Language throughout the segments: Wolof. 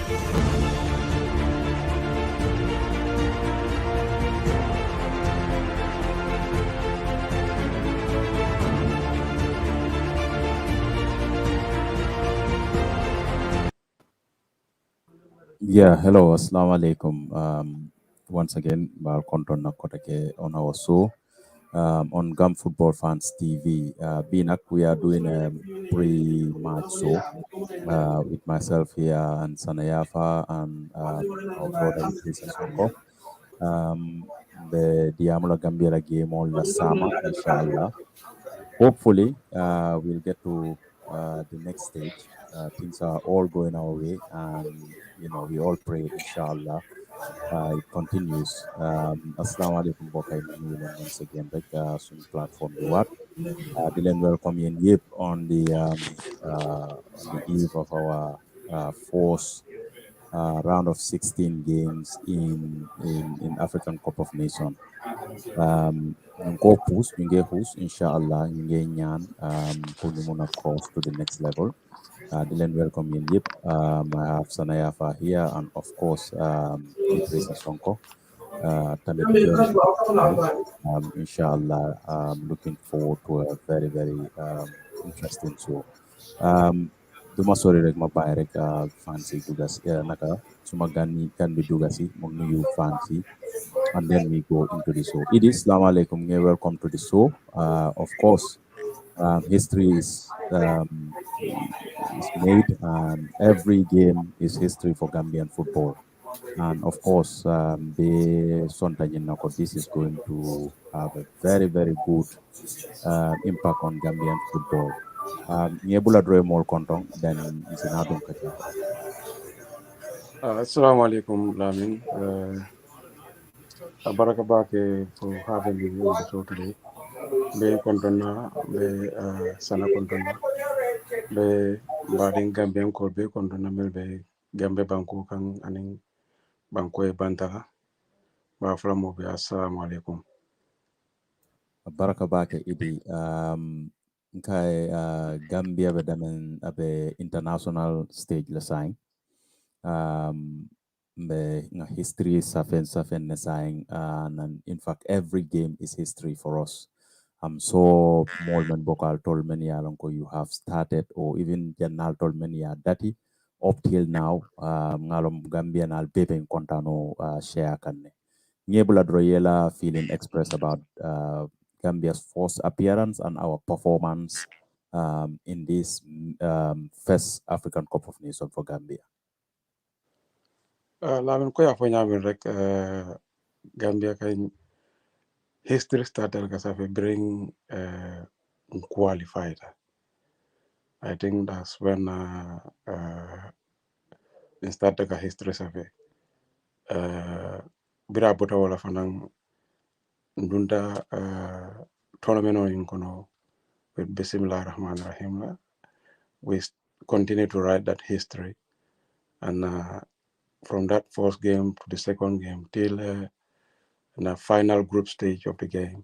Yeah, hello, assalamu alaikum. Once again, welcome to on our show on Gum Football Fans TV. Binak, we are doing a pre-match show with myself here and Sanna Yaffa and our brother Edirisa Sonko. The Diamola Gambia game on La Sama, inshallah. Hopefully, we'll get to the next stage. Things are all going our way, and we all pray, inshallah, it continues. Assalamu alaikum, Bokai Manuel, once again, like soon platform the what. Dylan, welcome in Yip on the eve of our fourth round of 16 games in African Cup of Nations. Ñu ngi ko push ñu ngi push inshallah ñu ngi ñaan pour ñu mun a cross to the next level. Di leen welcome yéen yëpp. I have Sana Yafa here and of course Idrissa Sonko tamit join inshallah. Looking forward to a very very interesting show. Duma sori rek ma bàyyi rek fancy dugas naka suma gan bi dugasi mu nuyu fancy and then we go into the show. It is Assalamu alaikum. Welcome to the show. Of course, history is made, and every game is history for Gambian football. And of course, the Sontajinako, this is going to have a very, very good impact on Gambian football. Nyebula Droy Mol Kontong, then Isinadum Kaja. Assalamu alaikum, Lamin. Barakabake for having me on the show today. Be kontona, be sana kontona, be bading Gambian ko be kontona mel be Gambe banko kang aning banko e bantaka. Ba flamo be assalamu alaikum. Barakabake Idi. Nkai Gambia bedamen abe international stage la sign. The history safen nesang and in fact every game is history for us. So Molman Bokal told many alonko you have started or even Janal told many dati up till now ngalom Gambian al bebe kontano share kanne. Nyebula Droyela feeling expressed about Gambia's first appearance and our performance in this first African Cup of Nations for Gambia. Lamin ko ya fo nyamin rek Gambia kay history started ka safe bring qualified. I think that's when it started ka history safe. Bira bota wala fanang ndunda tournament on inkono with Bismillah Rahman Rahim. We continue to write that history, and from that first game to the second game till the final group stage of the game,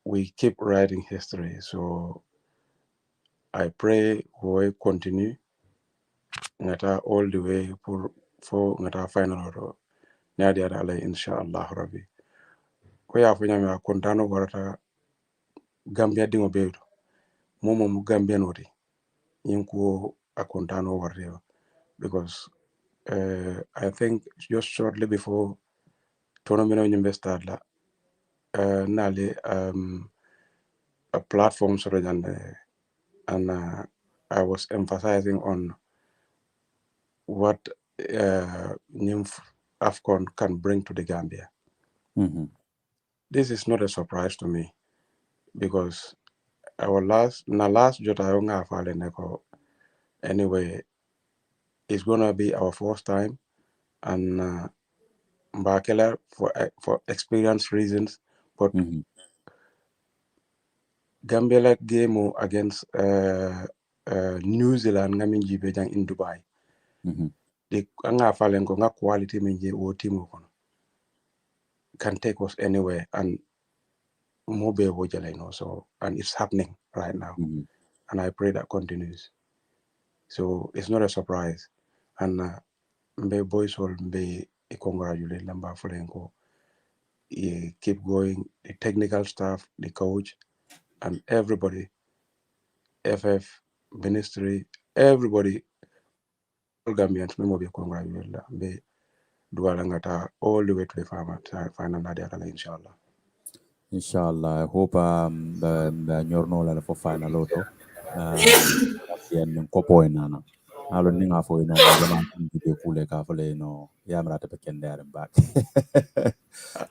we keep writing history. So I pray we continue ngata all the way for ngata final or nyadi ala inshallah rabbi. Ko ya fanya me kontano warata Gambia dingo bedo momo mu Gambia noti yinko akontano warrior because I think just shortly before tournament on investor la nale a platform sort of and I was emphasizing on what NIMF AFCON can bring to the Gambia. Mm-hmm. This is not a surprise to me because our last Jota anyway, it's gonna be our first time, and Mbakela for experience reasons, but Gambia like game against New Zealand in Dubai. The nga quality o team can take us anywhere and so and it's happening right now, and I pray that continues. So it's not a surprise, and mbe boys all mbe congratulate lamba flenko. Keep going. The technical staff, the coach, and everybody, FF, ministry, everybody, all Gambians, me be congratulate la. Be dualangata all the way to the final nadia inshallah. Inshallah, I hope nyorno la for final auto. Yan kopo inana. Alo ninga fo mo jama de kule ka fole yamra te pekende back.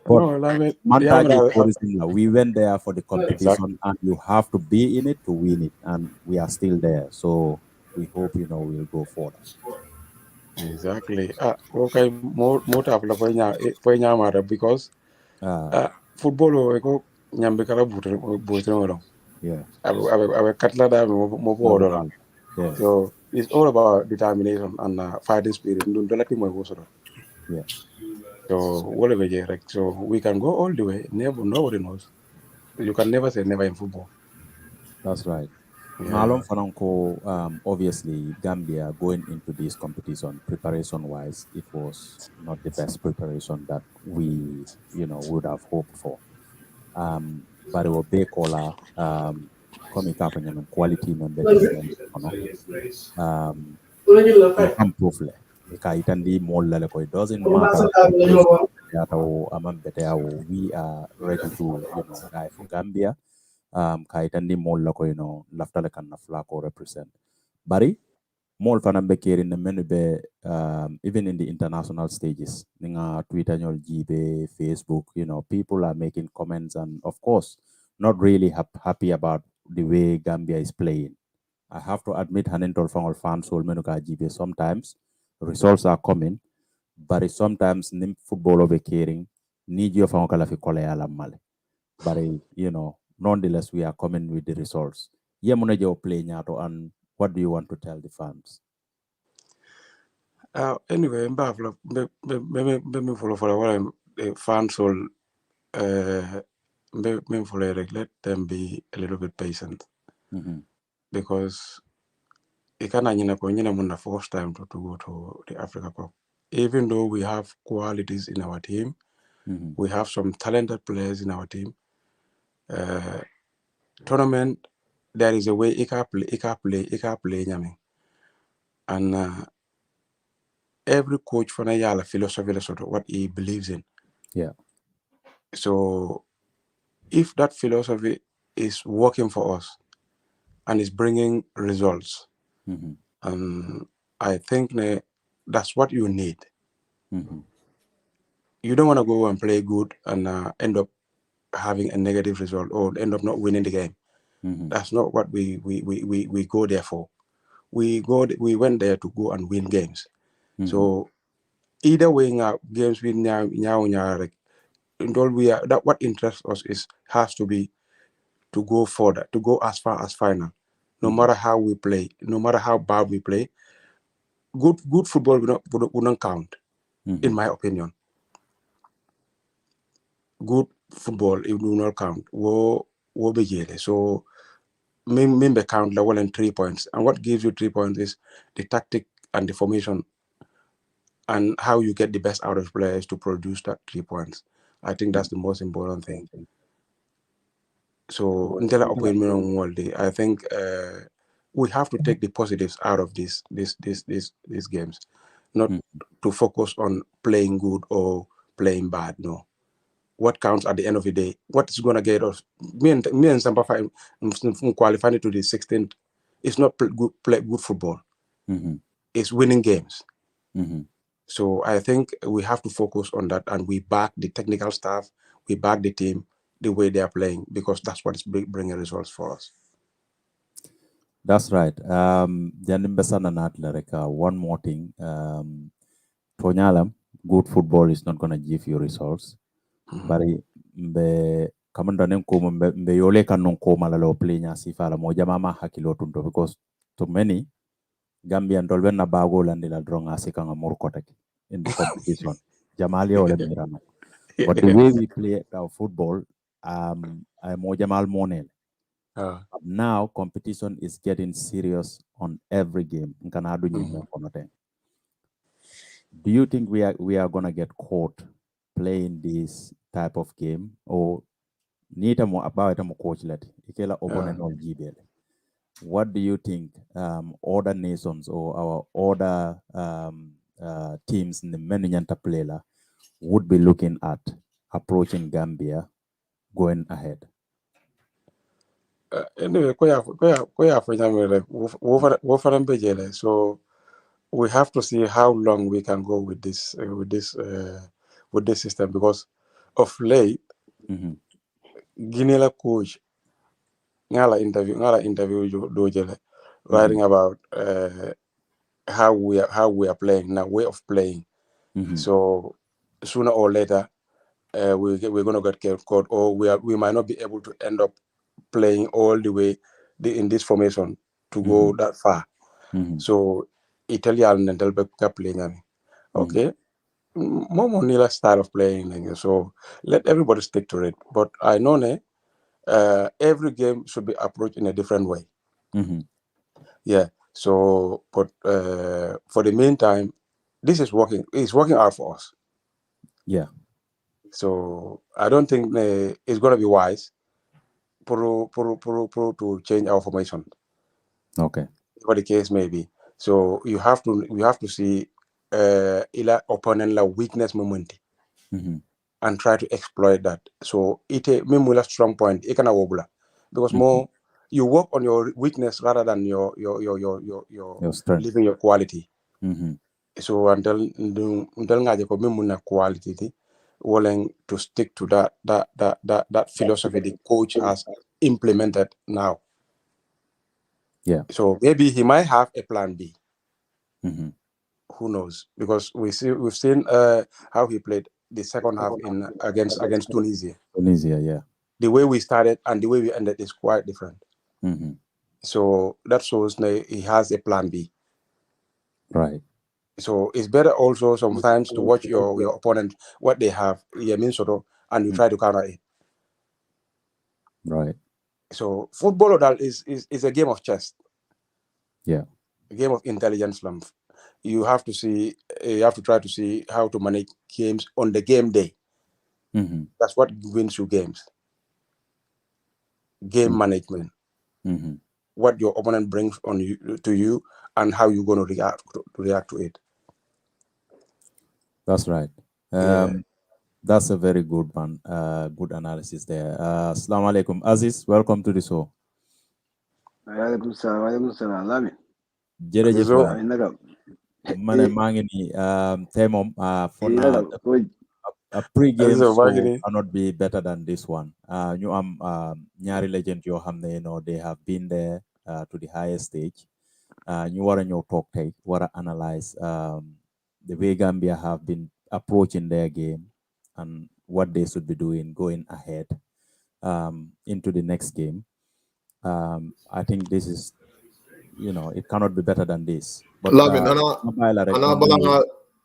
But No, I mean, yeah, Mantaje but, we went there for the exactly, competition and you have to be in it to win it and we are still there. So we hope we'll go further. exactly. Okay, more tough la ponya mara because Uh football ko nyambe kala butre ngoro. yeah. Abe katla da mo bo. Normal. Yes. So it's all about determination and fighting spirit. Don't let him go so. Yeah. So whatever, yeah, like, so we can go all the way. Nobody knows. You can never say never in football. That's right. Yeah. Ngalong Fanonko, obviously, Gambia going into this competition, preparation wise, it was not the best preparation that we, would have hoped for. But it was Bekola, coming up and quality member team, um, improve. Itandi molla ko. It doesn't matter preparation. We are ready to, die for Gambia kaitandi mol la ko laftale kan na flako represent bari mol fana be keri ne menu be even in the international stages ninga twitter nyol jibe facebook people are making comments and of course not really happy about the way Gambia is playing. I have to admit hanentol fangol fans sol menu ka jibe sometimes results are coming but sometimes nim football over caring need your fangol kala fi kole ala male but nonetheless, we are coming with the results. Yemunejo play nyato, and what do you want to tell the fans? Anyway, me follow what I'm fans all me follow let them be a little bit patient Mm-hmm. because it can nyina first time to go to the Africa Cup. Even though we have qualities in our team, Mm-hmm. we have some talented players in our team. Tournament, there is a way it can play, and every coach for a philosophy sort of what he believes in. Yeah. So if that philosophy is working for us and is bringing results, Mm-hmm. I think that's what you need. Mm-hmm. You don't want to go and play good and end up having a negative result or end up not winning the game. Mm-hmm. That's not what we go there for. We went there to go and win games. Mm-hmm. So either way, games with like, and all we are, that what interests us has to be to go further, to go as far as final. No Mm-hmm. matter how we play, no matter how bad we play, good football would not count, in Mm-hmm. my opinion. Good football it will not count. Wo be jele. So member count the 1 and 3 points. And what gives you 3 points is the tactic and the formation and how you get the best out of players to produce that 3 points. I think that's the most important thing. So until appointment on world day, I think we have to take the positives out of these games, not to focus on playing good or playing bad. No, what counts at the end of the day, what is gonna get us? Me and Sampa qualifying to the 16th. It's not play good football. Mm-hmm. It's winning games. Mm-hmm. So I think we have to focus on that, and we back the technical staff, we back the team the way they are playing because that's what is bringing results for us. That's right. Janimbe one more thing. Tonyalam, good football is not going to give you results. But mbe kamanda nenko mbe yole kanon ko malalo play nya sifala moja mama hakilo tunto because to many Gambian dolben na bago landi la dronga sikanga murkotek in the competition. Jamali ole mirano. But the way we play our football, mo Jamal Monel. Uh, Now competition is getting serious on every game. Nkanadu mhm. nyime konote. Do you think we are gonna get caught playing this type of game, or nita mo about mo coach lati ikela opponent on GBL? What do you think other nations or our other teams in the Menyanta Plela would be looking at approaching Gambia going ahead? Anyway, for example, like so we have to see how long we can go with this system, because of late Guinea coach ngala interview do jele writing about how we are playing now, way of playing. So sooner or later we're going to get caught, or we might not be able to end up playing all the way in this formation to go that far. So Italian and Delbecca playing. Okay. More Nila style of playing. So let everybody stick to it. But I know every game should be approached in a different way. Yeah. So, but for the meantime, this is working. It's working out for us. Yeah. So I don't think it's going to be wise to change our formation. Okay. What the case may be. So we have to see ila opponent la weakness moment and try to exploit that. So it a strong point. It can wobble because more you work on your weakness rather than your strength, living your quality. So until ngaje ko memuna quality, willing to stick to that philosophy the coach has implemented now. Yeah. So maybe he might have a plan B. Who knows? Because we've seen how he played the second half against Tunisia. Tunisia, yeah. The way we started and the way we ended is quite different. So that shows he has a plan B. Right. So it's better also sometimes to watch your opponent, what they have, and you try to counter it. Right. So football is a game of chess. Yeah. A game of intelligence. You have to try to see how to manage games on the game day. That's what wins you games. Game management. What your opponent brings to you and how you're going to react to it. That's right. That's a very good one. Good analysis there. Assalamu alaikum. Aziz, welcome to the show. Waalaikum salam. Lamin. Jërëjëf waay. Ma ne maa ngi nii tey moom for now a pre-game show cannot be better than this one. Ñu am ñaari legend yoo xam ne they have been there to the highest stage. Ñu war a ñëw toog tey war a analyse the way Gambia have been approaching their game and what they should be doing going ahead into the next game. I think this is, it cannot be better than this. But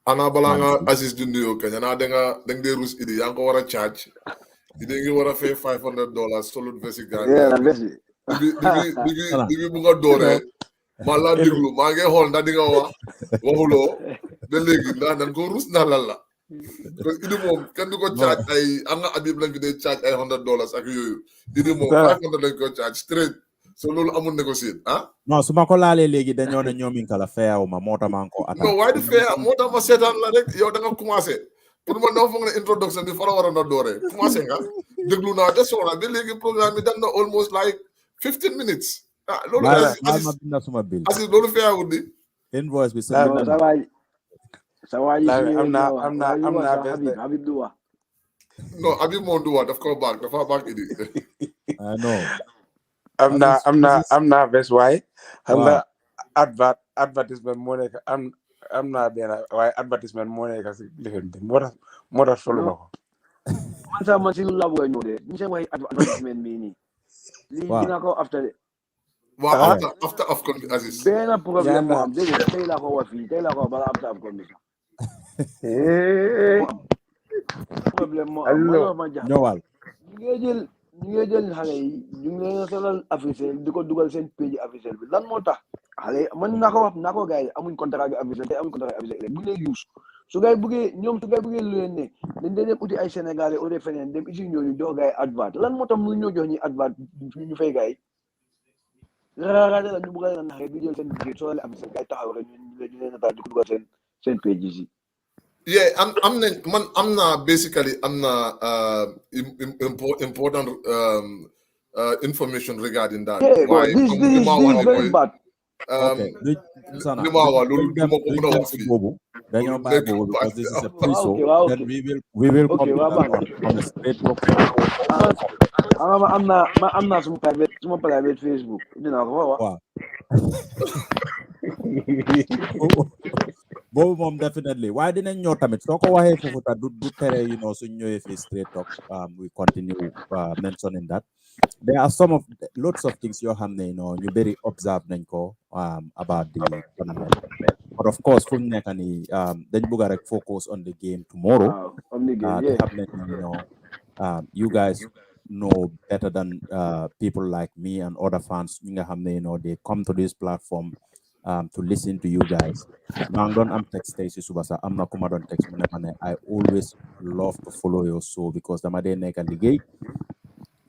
ana balanga Aziz du nuyo kanya na denga de rus idi yang ko wara charge idi ngi wara fay $500 solid vesi Gambia bi bu nga doore ma la deglu ma ngi xol ndax di nga wax waxulo ba legi ndax nan ko rus na lalla ko idi mom kan du ko charge ay anga abib lañ fi de charge ay $100 ak yoyu idi mom 500 lañ ko charge straight so loolu amul négocier non su ma ko laalee léegi dañoo ne ñoomin kala feeyaw ma moo tax maa ngi ko attaque non waaye di feeya moo tax ma seetaan la rek yow da nga commencé pour ma dama foog ne introduction bi fa la war a na dooree commencé nga déglu naa te soona ba léegi programme bi dem na almost like 15 minutes loolu Aziz loolu feeyawut di invoice bi sa waay am naa Habib du wax non Habib moom du wax daf ko baag dafa baag idi non am naa bés waaye xam nga advertisement moo nekk am naa benn waaye advertisement moo nekk si lifin bi moo tax solu ma ko man si lu la bëgg a ñëw de ñu seen way advertisement mii nii lii dina ko after de waaw after Afcon bi Aziz benn problème moo am dégg tey laa ko wax fii tey laa ko wax bala after Afcon bi problème moo am ma jax ñëwal ñu ngi jël xale yi ñu ngi leen solal officiel di ko dugal seen page officiel bi lan moo tax xale man naa ko gars yi amuñ contrat bi officiel te amuñ contrat bi officiel bu ñu lay use su gay bëggee ñoom su gay bëggee lu leen ne dañ dee dem uti ay sénégalais au feneen dem ici ñooñu jox gay advert lan moo tax mu ñoo jox ñi advert ñu fay gay raaraate la ñu bëgg a naxee bi jël seen biir soo leen am seen gay taxaw rek ñu leen nataal di ko dugal seen page yi. Yeah, I'm not basically important information regarding that. Yeah, Why? this is very bad. Okay, Sanna, because this is a pre-show. Then we will come on a straight talk. I'm not some private Facebook. You know wow. Bobu mom definitely. Why didn't you tamit soko waxe fofu ta du tere suñ ñëwé fi straight talk we continue mentioning that. There are lots of things you have you very observed nañ ko about the tournament. But of course, from nekani dañ bëgg rek focus on the game tomorrow. On the game, yeah. You guys know better than people like me and other fans. They come to this platform to listen to you guys. I'm text subasa. I'm not come on text. I always love to follow your show because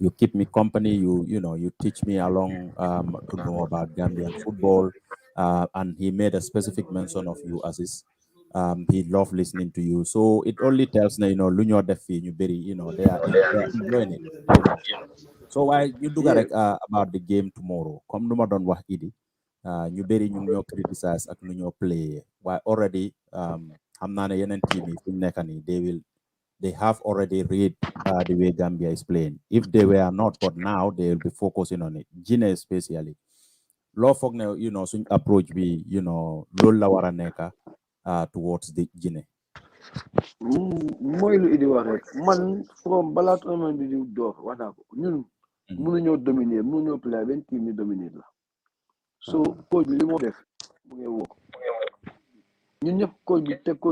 you keep me company. You teach me along to know about Gambian football. And he made a specific mention of you as his. He loved listening to you. So it only tells Lunyo Defi, you very, they are enjoying it. So why you do about the game tomorrow? Come no don wax idi. You very ñu criticize ak ñu play. Why already hamna ne yenen team yi fuñ nekani they have already read the way Gambia is playing. If they were not, but now they will be focusing on it. Guinea especially. Law fogg ne suñ approach bi lool la wara neka towards the Guinea. Mooy lu idi wax rek man from balaa tournament bi di door wax naa ko ñun mënuñoo dominer mënuñoo play benn team ni dominer la so coach bi li moo def mu ngi woo ñun ñëpp coach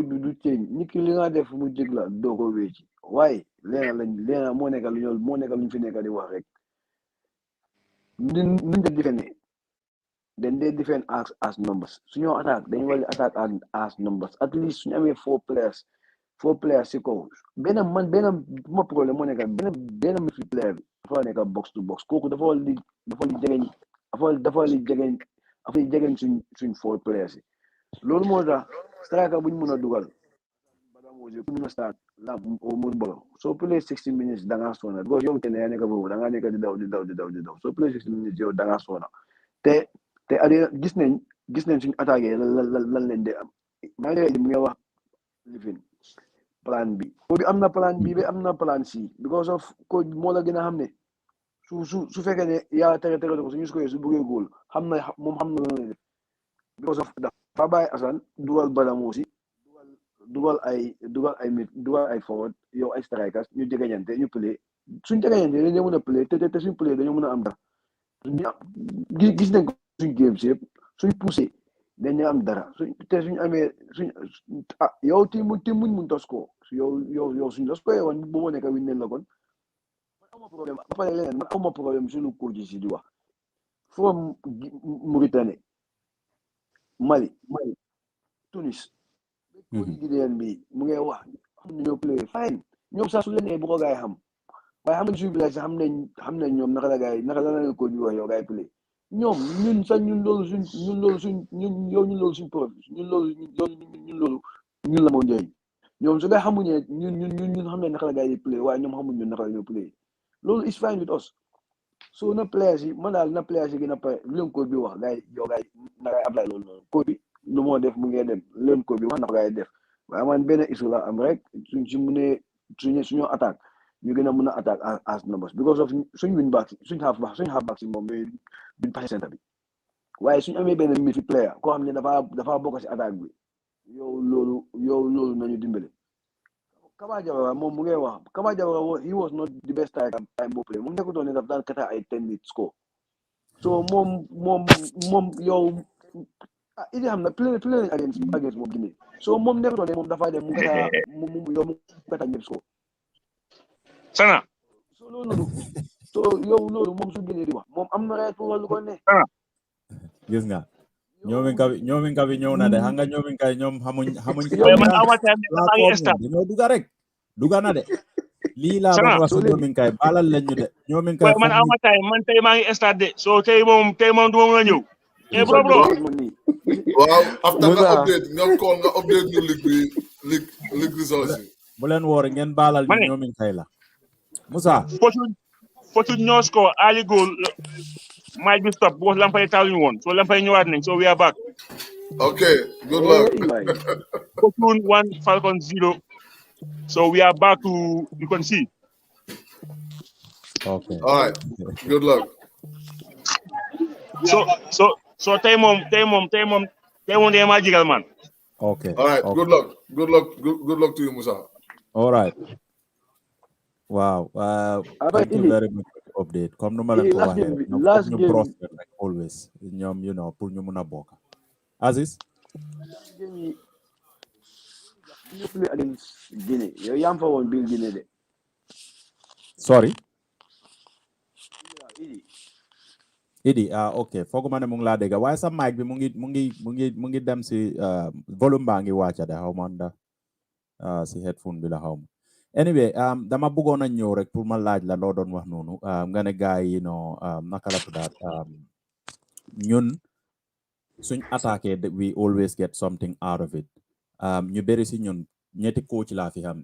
bi du change nit ki li nga def mu jég la doo ko wécci waaye leena moo nekk lu fi nekk di wax rek nuñ def defene then they defend as numbers suñoo attaque dañu war attaque as numbers at least suñu amee four players si kaw benn ma problème moo nekk benn midfield player bi dafa nekk box to box kooku dafa li jegeñ suñ four players yi loolu moo tax striker buñ mën a dugal badamosi ku mën a start la mun bolo soo play 60 minutes da ngaa soona because yow te ne yaa nekk boobu da ngaa nekk di daw soo play 60 minutes yow da ngaa soona te gis nañ suñu attaqué lan leen de am maa ngi mu ngi wax lifin plan B ko bi am na plan B ba am na plan C because of ko moo la gën a xam ne su fekkee ne yaa tere ko suñu su bëggee góol xam na lan def because of dafa bàyyi Assane dugal Badamosi dugal ay forward yow ay strikers ñu jegeñante ñu play suñ jegeñante dañoo mën a play te suñ play dañoo mën a am dara gis nañ ko suñ game si yëpp suñ poussé dañu am dara suñ amee yow team muñ mun tos ko yow suñ los ko yowoon boo nekk win la kon man awma problème suñu coach si di wax from Mauritanie Mali Tunis Guinéen bi mu ngi wax xam ne ñoo play fine ñoom sax su leen bu ko gaay xam waaye xam nañ suñu play sax xam nañ ñoom naka la coach bi wax yow gaay play ñoom ñun sax ñun loolu suñ preuve ñun la moo njëriñ ñoom su ngay xamuñee ñun xam ne naka la gaay di play waaye ñoom xamuñ ñun naka la ñu play loolu is fine with us so na players yi man daal na players yi gën a pare leen coach bi wax gaay na gaay apply loolu noonu coach bi lu moo def mu ngi dem leen coach bi wax na ko gaay def waaye man benn issue la am rek suñu attaque ñu gën a mën a attaque as numbers because of suñ win back suñ half back si moom duñ passé centre bi waaye suñu amee benn midfield player koo xam ne dafa bokk si attaque bi yow loolu nañu dimbale Kaba Jawara moom mu ngi wax Kaba Jawara he was not the best time boo play mu nekkutoon ne daf daan kata ay 10 minutes score so moom yow idi xam na play against moom Guinée so moom nekkutoon ne moom dafa dem mu kata ñëpp score Sanna so loolu moom su Guinée di wax moom am na right pour wàllu ko ne gis nga ñoomin ka bi ñëw na de xam nga ñoomin kay ñoom xamuñ Boy, man aw ma time de maa ngi platform start. dañoo duga na de lii laa doon Sana wax si ñoomin kay baalal leen ñu de ñoomin kay boy, man aw ma time man tey maa ngi start de so tey moom du ma mën a ñëw. Eh bro Wow, after nga Musa. update nga call nga update ñu league results yi. bu leen woor ngeen baalal ñu Mane. ñoomin kay la Musa Potu ñoo score early goal might be stop because Lampay taluñu woon so Lampay ñëwaat nañ so we are back. Okay, good luck. Potu 1 Falcon 0 so we are back to you can see. okay All right, good luck. So tey moom de maa jigal man. okay All right, good luck. Good luck to you, Musa. all right wow thank you very much for the update comme nu ma leen ko waxee last ñu game process like always ñoom pour ñu mun a bokk Aziz game you play against Guinea yow yaa fa woon biir Guinea de sorry Idi ok fooguma ne mu ngi laa dégg waaye sa mic bi mu ngi dem si volume baa ngi wàcca de xaw ma ndax si headphone bi la xaw ma anyway dama bëggoon a ñëw rek pour ma laaj la loo doon wax noonu nga ne gars yi naka la tuddaat ñun suñ attaqué we always get something out of it ñu bëri si ñun ñetti coach laa fi xam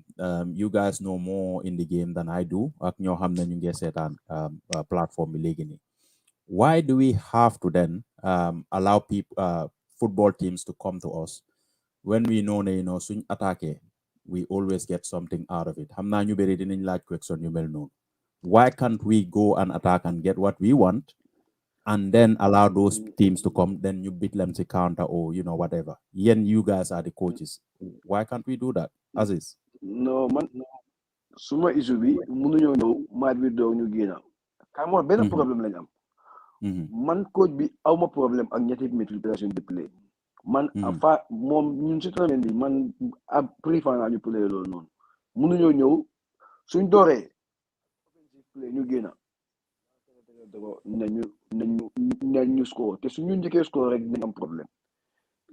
you guys know more in the game than I do ak ñoo xam ne ñu ngi seetaan platform bi léegi nii why do we have to then allow people football teams to come to us when we know ne suñ attaqué we always get something out of it xam naa ñu bëri dinañ laaj question yu mel noonu why can't we go and attack and get what we want and then allow those teams to come then you beat them to counter or whatever you guys are the coaches why can't we do that Aziz no man suma issue bi mënuñoo ñëw match bi doo ñu génn xam nga benn problème lañ am man coach bi awma problème ak ñetti multiplication de play man fa moom ñun si tournament bi man ab préféré naa ñu play loolu noonu mënuñoo ñëw suñ dooree play ñu génn nañu score te suñu njëkkee score rek dinañ am problème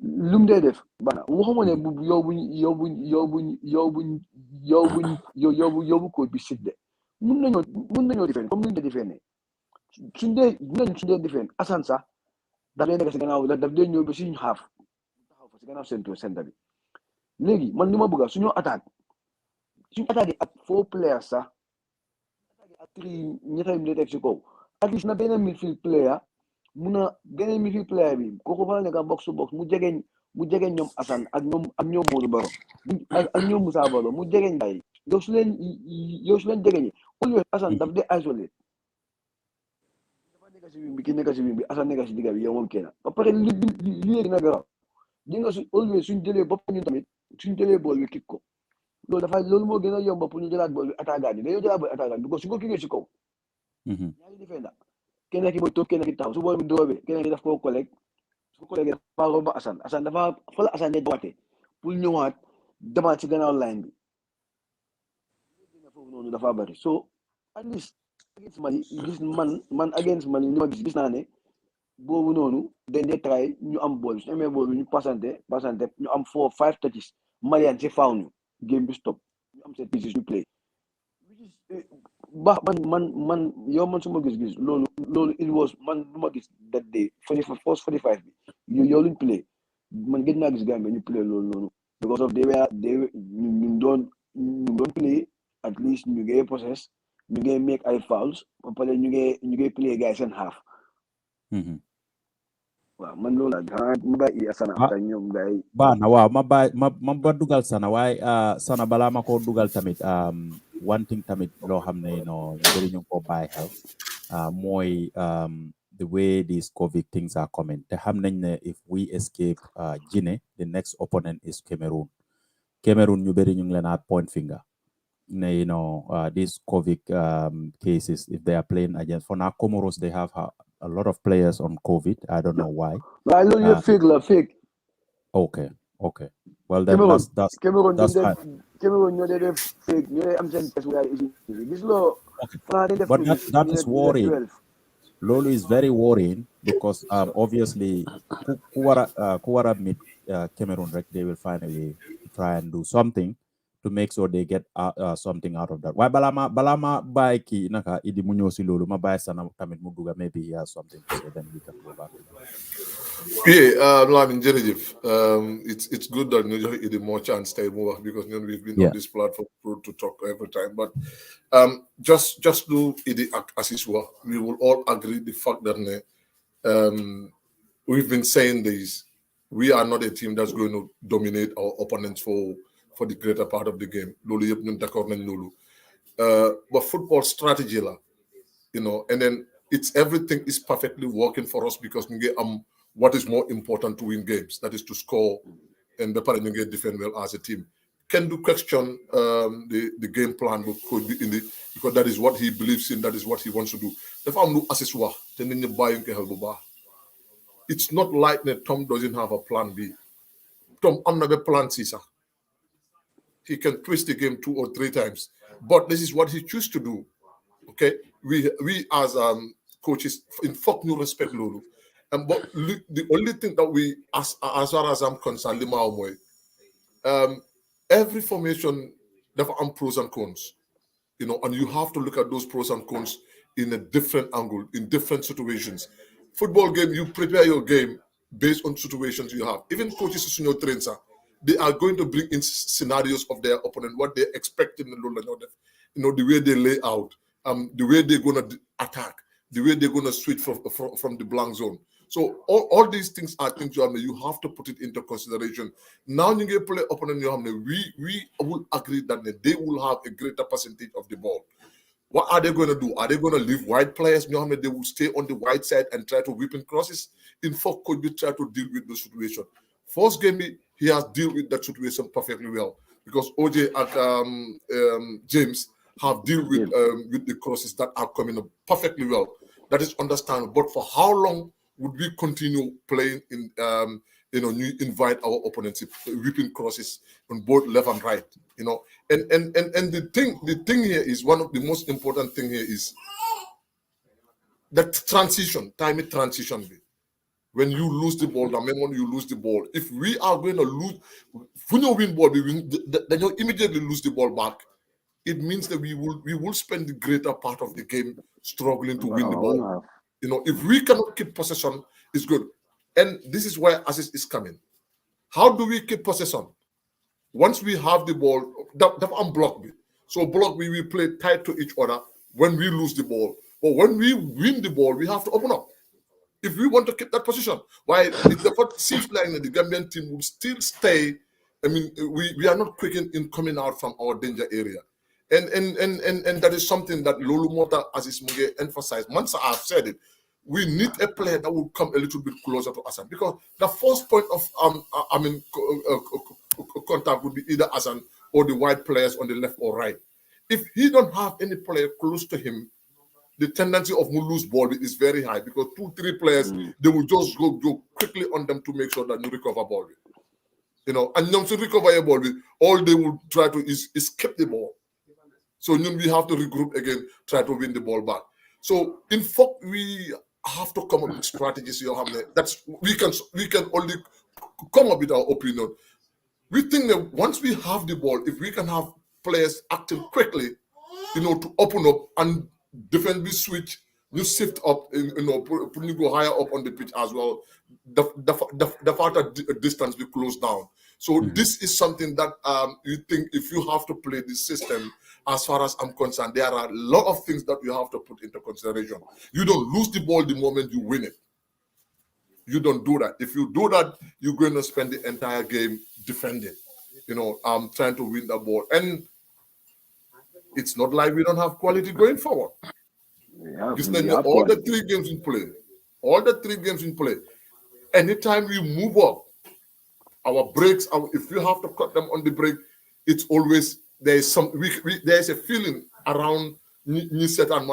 lu mu dee def bana waxuma ne yóbbu coach bi sit de mun nañoo defend comme luñu dee defend suñ dee defend Assane sax daf dee nekk si gannaaw daf dee ñëw ba suñu xaaf taxaw fa si gannaaw centre bi léegi man li ma bëgg suñu attaque ak 4 players sax attaque ak 3 ñetteel mi teg si kaw at least na beneen midfield player beneen midfield player bi kooku fa la nekk box to box mu jegeñ ñoom Assane ak ñoom Modou Baro ak ñoom Moussa Baro mu jegeñ bay yow su leen jegeñee always Assane daf dee isolé dafa nekk si wing bi ki nekk si wing bi Assane nekk si digga bi yow moom kenn ba pare li dina garaw di nga always suñ jëlee bopp ñun tamit suñ jëlee bool bi kick ko loolu moo gën a yomb pour ñu jëlaat bool bi attaquant bi dañoo jëlaat bool attaquant bi su ko kickee si kaw ñaari defender kenn ki mooy toog kenn ki taxaw su bool bi doobee kenn ki daf koo collègue su ko collègue dafa romb Assane dafa fa la Assane dawaatee pour ñëwaat demaat si gannaaw line bi foofu noonu dafa bari so at least against man against Mali li ma gis naa ne boobu noonu dañ dee try ñu am bool su amee bool bi ñu passante ñu am 4-5 touches Malian si faaw ñu game bi stop ñu am seen pieces ñu play man yow man suma gis-gis loolu it was man du ma gis that day 45 bi yow luñ play man gëj naa gis Gambia ñu play loolu noonu because of ñu doon play at least ñu ngi possess ñu ngi make ay fouls ba pare ñu ngi play guys seen half waaw man loolu la ma bàyyi Sana ak ñoom gars yi baax na waaw ma ba dugal Sana waaye Sana balaa ma ko dugal tamit one thing tamit loo xam ne ñu bëri ñu ko bàyyi xel mooy the way these COVID things are coming te xam nañ ne if we escape Guinea the next opponent is Cameroon ñu bëri ñu ngi leen at point finger ne these COVID cases if they are playing against for now Comoros they have a lot of players on COVID. I don't know why. I know you're fake. Okay. Well, then Cameroon, that's fine. Cameroon, you're fake. I'm saying that's why this law. Okay. But that is worrying. Lolo is very worrying because obviously Kuwara meet Cameroon, right? They will find a way to try and do something to make sure they get something out of that. Why balama buy ki naka idi munyo si Lolo ma buy sana tamit muduga, maybe he has something to say, then we can go back to that. Yeah, no, I mean, Jerejef, it's good that you know, the more chance to move because you know, we've been on this platform to talk every time. But just do it as is well. We will all agree the fact that we've been saying this. We are not a team that's going to dominate our opponents for the greater part of the game. Lulu yep ñun d'accord nañ lolu. But football strategy la, you know, and then it's everything is perfectly working for us because we get what is more important to win games, that is to score and the part get defend well as a team. Can do question the game plan but could be in the because that is what he believes in, that is what he wants to do. If I'm no assist wa, then you buy it's not like that Tom doesn't have a plan B. Tom I'm not a plan C, sir. He can twist the game 2 or 3 times, but this is what he chooses to do. Okay, we as coaches in fuck no respect Lulu, and but the only thing that we as far as I'm concerned, every formation there are pros and cons, you know, and you have to look at those pros and cons in a different angle, in different situations. Football game, you prepare your game based on situations you have. Even coaches in your trains, they are going to bring in scenarios of their opponent, what they expect in the low line, you know, the way they lay out, the way they're going to attack, the way they're going to switch from the blank zone. So all these things are things you have to put it into consideration. Now you get play opponent, we will agree that they will have a greater percentage of the ball. What are they going to do? Are they going to leave wide players? They will stay on the wide side and try to whip in crosses. In fact, could be try to deal with the situation. First game, he has dealt with that situation perfectly well because OJ and James have dealt with the crosses that are coming up perfectly well. That is understandable. But for how long would we continue playing in you invite our opponents whipping crosses on both left and right, you know, and the thing here is one of the most important thing here is that time transition. When you lose the ball, the moment you lose the ball, if we are going to lose, when you win ball, then you immediately lose the ball back. It means that we will spend the greater part of the game struggling to win the ball. You know, if we cannot keep possession, it's good. And this is where assist is coming. How do we keep possession? Once we have the ball, that unblock me. So block me, we play tight to each other when we lose the ball. But when we win the ball, we have to open up. If we want to keep that position, why it seems like the Gambian team will still stay. I mean, we are not quick in coming out from our danger area. And that is something that Lulu Mota, as is emphasized. Once I've said it, we need a player that will come a little bit closer to Hassan because the first point of contact would be either Hassan or the wide players on the left or right. If he don't have any player close to him, the tendency of lose ball is very high because 2-3 players they will just go quickly on them to make sure that you recover ball. You know, and to recover a ball, all they will try to is keep the ball. So we have to regroup again, try to win the ball back. So in fact, we have to come up with strategies. That's we can only come up with our opinion. We think that once we have the ball, if we can have players acting quickly, you know, to open up and defend, we switch, you shift up, you know, you go higher up on the pitch as well. The farther distance we close down. So this is something that you think if you have to play this system, as far as I'm concerned, there are a lot of things that you have to put into consideration. You don't lose the ball the moment you win it. You don't do that. If you do that, you're going to spend the entire game defending, you know, trying to win the ball. And it's not like we don't have quality going forward. All the 3 games in play. Anytime we move up, our breaks, if you have to cut them on the break, it's always there's a feeling around set and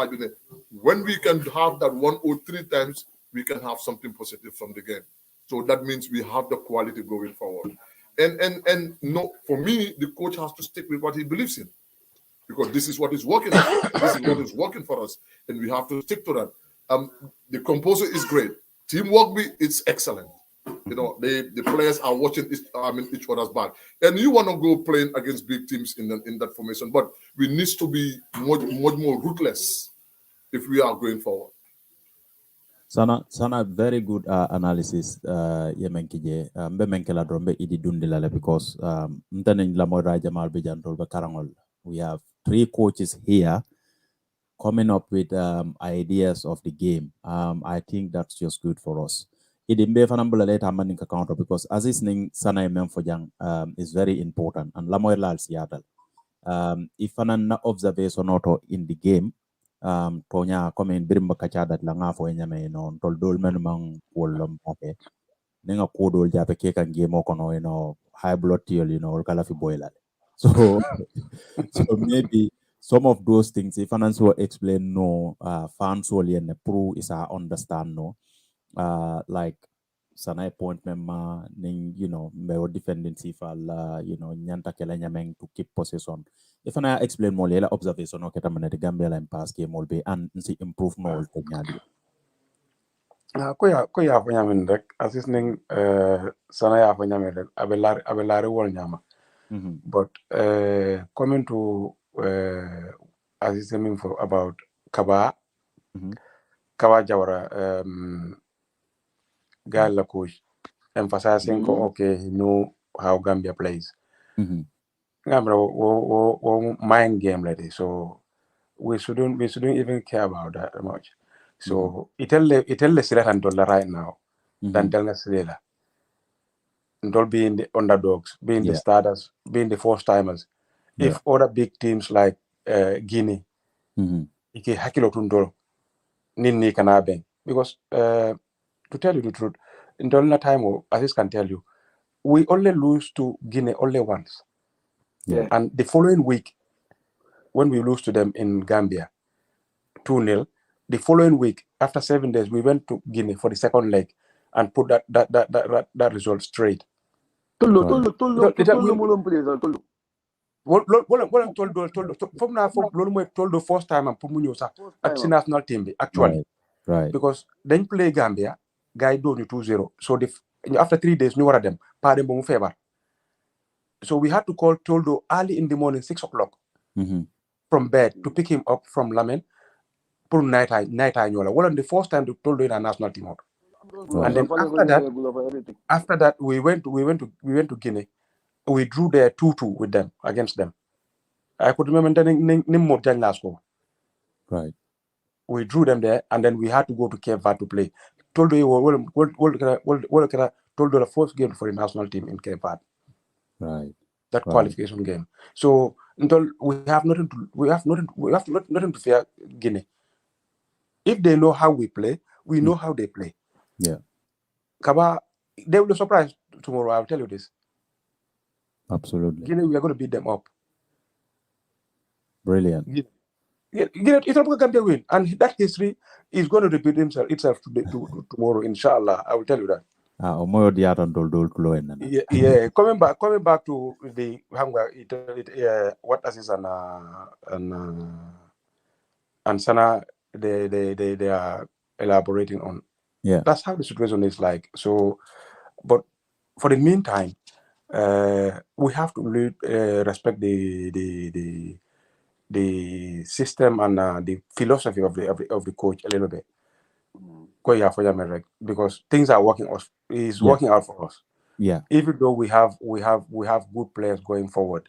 when we can have that 1 or 3 times, we can have something positive from the game. So that means we have the quality going forward. And no, for me, the coach has to stick with what he believes in. Because this is what is working. This is what is working for us, and we have to stick to that. The composer is great. Teamwork, it's excellent. You know, the players are watching each other's back, and you want to go playing against big teams in that formation. But we need to be much more ruthless if we are going forward. Sana very good analysis yemenkije mbe menkela drombe idi dundilale because mtanen la moda jamal be jantol be karangol. We have 3 coaches here coming up with ideas of the game. I think that's just good for us. It mbe fanambula later maninka counter because as is ning sana memfojang is very important and la moda Seattle. If an observation auto in the game tonya comme birimba kacadat la nga fo nyame non tol dol men mang wolom pape ninga kodol jape ke kan game ko no high blood teal kala fi boila so so maybe some of those things if an answer explain no fans will yen pro is understand no like sana appointment ma ning me defending sifal nyanta kala nyameng to keep possession if I explain more la observation okay tamane the Gambia line pass game will be and see improve no to nyadi ko ya fo nyamin rek assist ning sana ya fo nyamin rek abelari wol nyama but coming to assisting for about Kaba Jawara guy la coach emphasizing okay he know how Gambia plays Gambia wo mind game like this, so we shouldn't even care about that much. So it tell the Sierra dollar right now than tell us Sierra. Don't being the underdogs, being the starters, being the first timers. If other big teams like Guinea, iki hakilo tundolo nini kanabe because to tell you the truth, in the time Aziz can tell you, we only lose to Guinea only once. And the following week, when we lose to them in Gambia, 2-0, the following week, after 7 days, we went to Guinea for the second leg and put that result straight. Tolo. Told the first time and put Munyosa at the national team actually. Right. Because then play Gambia, guy do 2-0. So after 3 days, new of them, pardon bomu favor. So we had to call Toldo early in the morning, 6 o'clock, from bed to pick him up from Lamen. Put night well, on the first time to Toldo in our national team. And then after that, we went to Guinea. We drew there 2-2 with them against them. I could remember Right. We drew them there, and then we had to go to Cape Verde to play. Toldo the first game for the national team in Cape Verde. Right. That qualification game. So until we have nothing to fear Guinea. If they know how we play, we know how they play. Yeah. Kaba, they will be surprised tomorrow. I'll tell you this. Absolutely. Guinea, we are going to beat them up. Brilliant. Guinea, it's not going to win, and that history is going to repeat itself tomorrow. Inshallah, I will tell you that. Yeah. Coming back to the what Aziz and Sanna they are elaborating on. Yeah, that's how the situation is like. So, but for the meantime, we have to respect the system and the philosophy of the coach a little bit. Because things are working out for us. Yeah. Even though we have good players going forward,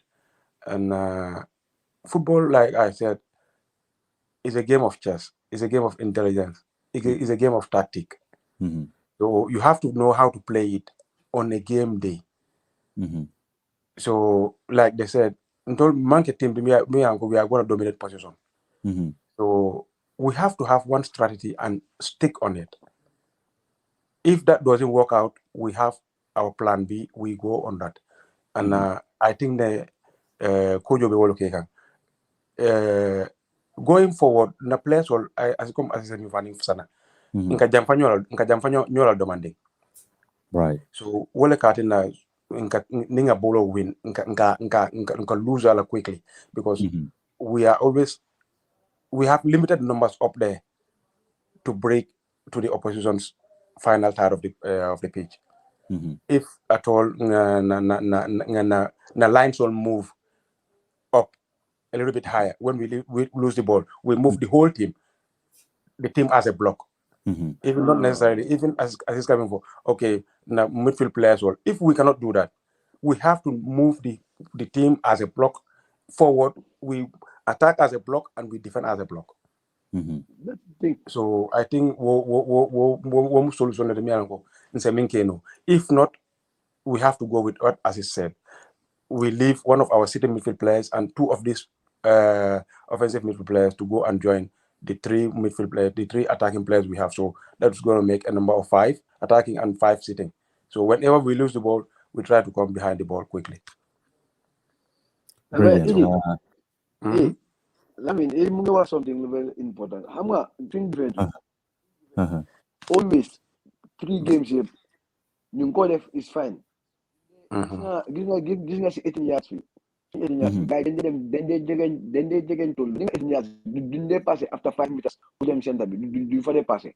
and football, like I said, is a game of chess. It's a game of intelligence. It's a game of tactic. So you have to know how to play it on a game day. So, like they said, until market team, we are going to dominate position. So we have to have one strategy and stick on it. If that doesn't work out, we have our plan B. We go on that, and I think the going forward, the players will as I said, Sanna. Nka jamfa demanding. Right. So wale katina ninga bolo win nka lose ala quickly because we have limited numbers up there. to break to the opposition's final third of the pitch. If at all the lines will move up a little bit higher, when we lose the ball, we move the whole team, the team as a block. Even not necessarily, even as it's coming for, okay, now midfield players. Well, if we cannot do that, we have to move the team as a block forward. We attack as a block and we defend as a block. So I think one solution that if not, we have to go with what, as I said, we leave one of our sitting midfield players and two of these offensive midfield players to go and join the three midfield players, the three attacking players we have. So that's going to make a number of 5 attacking and 5 sitting. So whenever we lose the ball, we try to come behind the ball quickly. Brilliant. I mean, it was something very important. Always 3 games here. You call it is fine. Gis nga si 18 yards fi 18 yards guys then they toll 18 yards duñ dee passé after 5 meters pour dem center bi du fa dee passé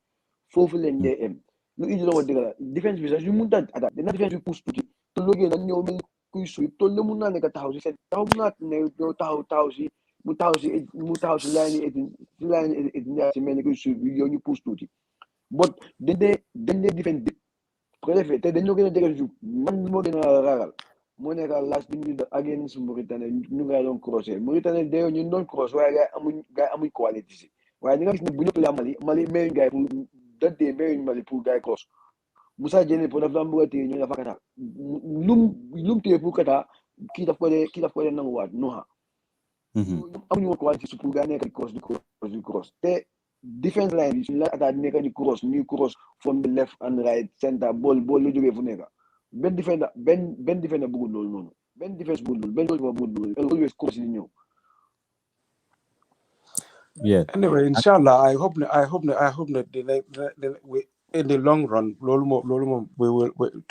foofu leen dee em lu indi la wax dëgg la defense bi sax yu mun ta attaque dina defense bi pousse tuuti te loogee nag ñëw mel kuy sweep toll la mun naa nekk taxaw si seen taxaw mun naa ne yow taxaw si mu taxaw si line 18 yards si mel ni kuy sweep yow ñu pousse tuuti but dañ dee defense bi bu ko defee te dañoo gën a jege suuf man moo gën a ragal moo nekk last bi ñu against Mauritanie ñu ngi doon crossé Mauritanie dayoo ñu doon cross waaye gars amuñ qualité si waaye ñi nga gis ne bu ñu play Mali mayuñ gars pour dadee mayuñ Mali pour gars cross Moussa Dieng pour daf daan bëgg a téye ñu dafa kata lum téye pour kata kii daf ko dee nanguwaat nuha amuñu woon qualité si pour gars nekk di cross te defense line bi suñu la attaque nekk di cross ñuy cross from the left and right center ball la jógee fu nekk benn defender bëggul loolu noonu benn defense bëggul loolu benn goalkeeper bëggul loolu always cross di ñëw. Yeah. Anyway, inshallah, I hope that we in the long run, lolu we will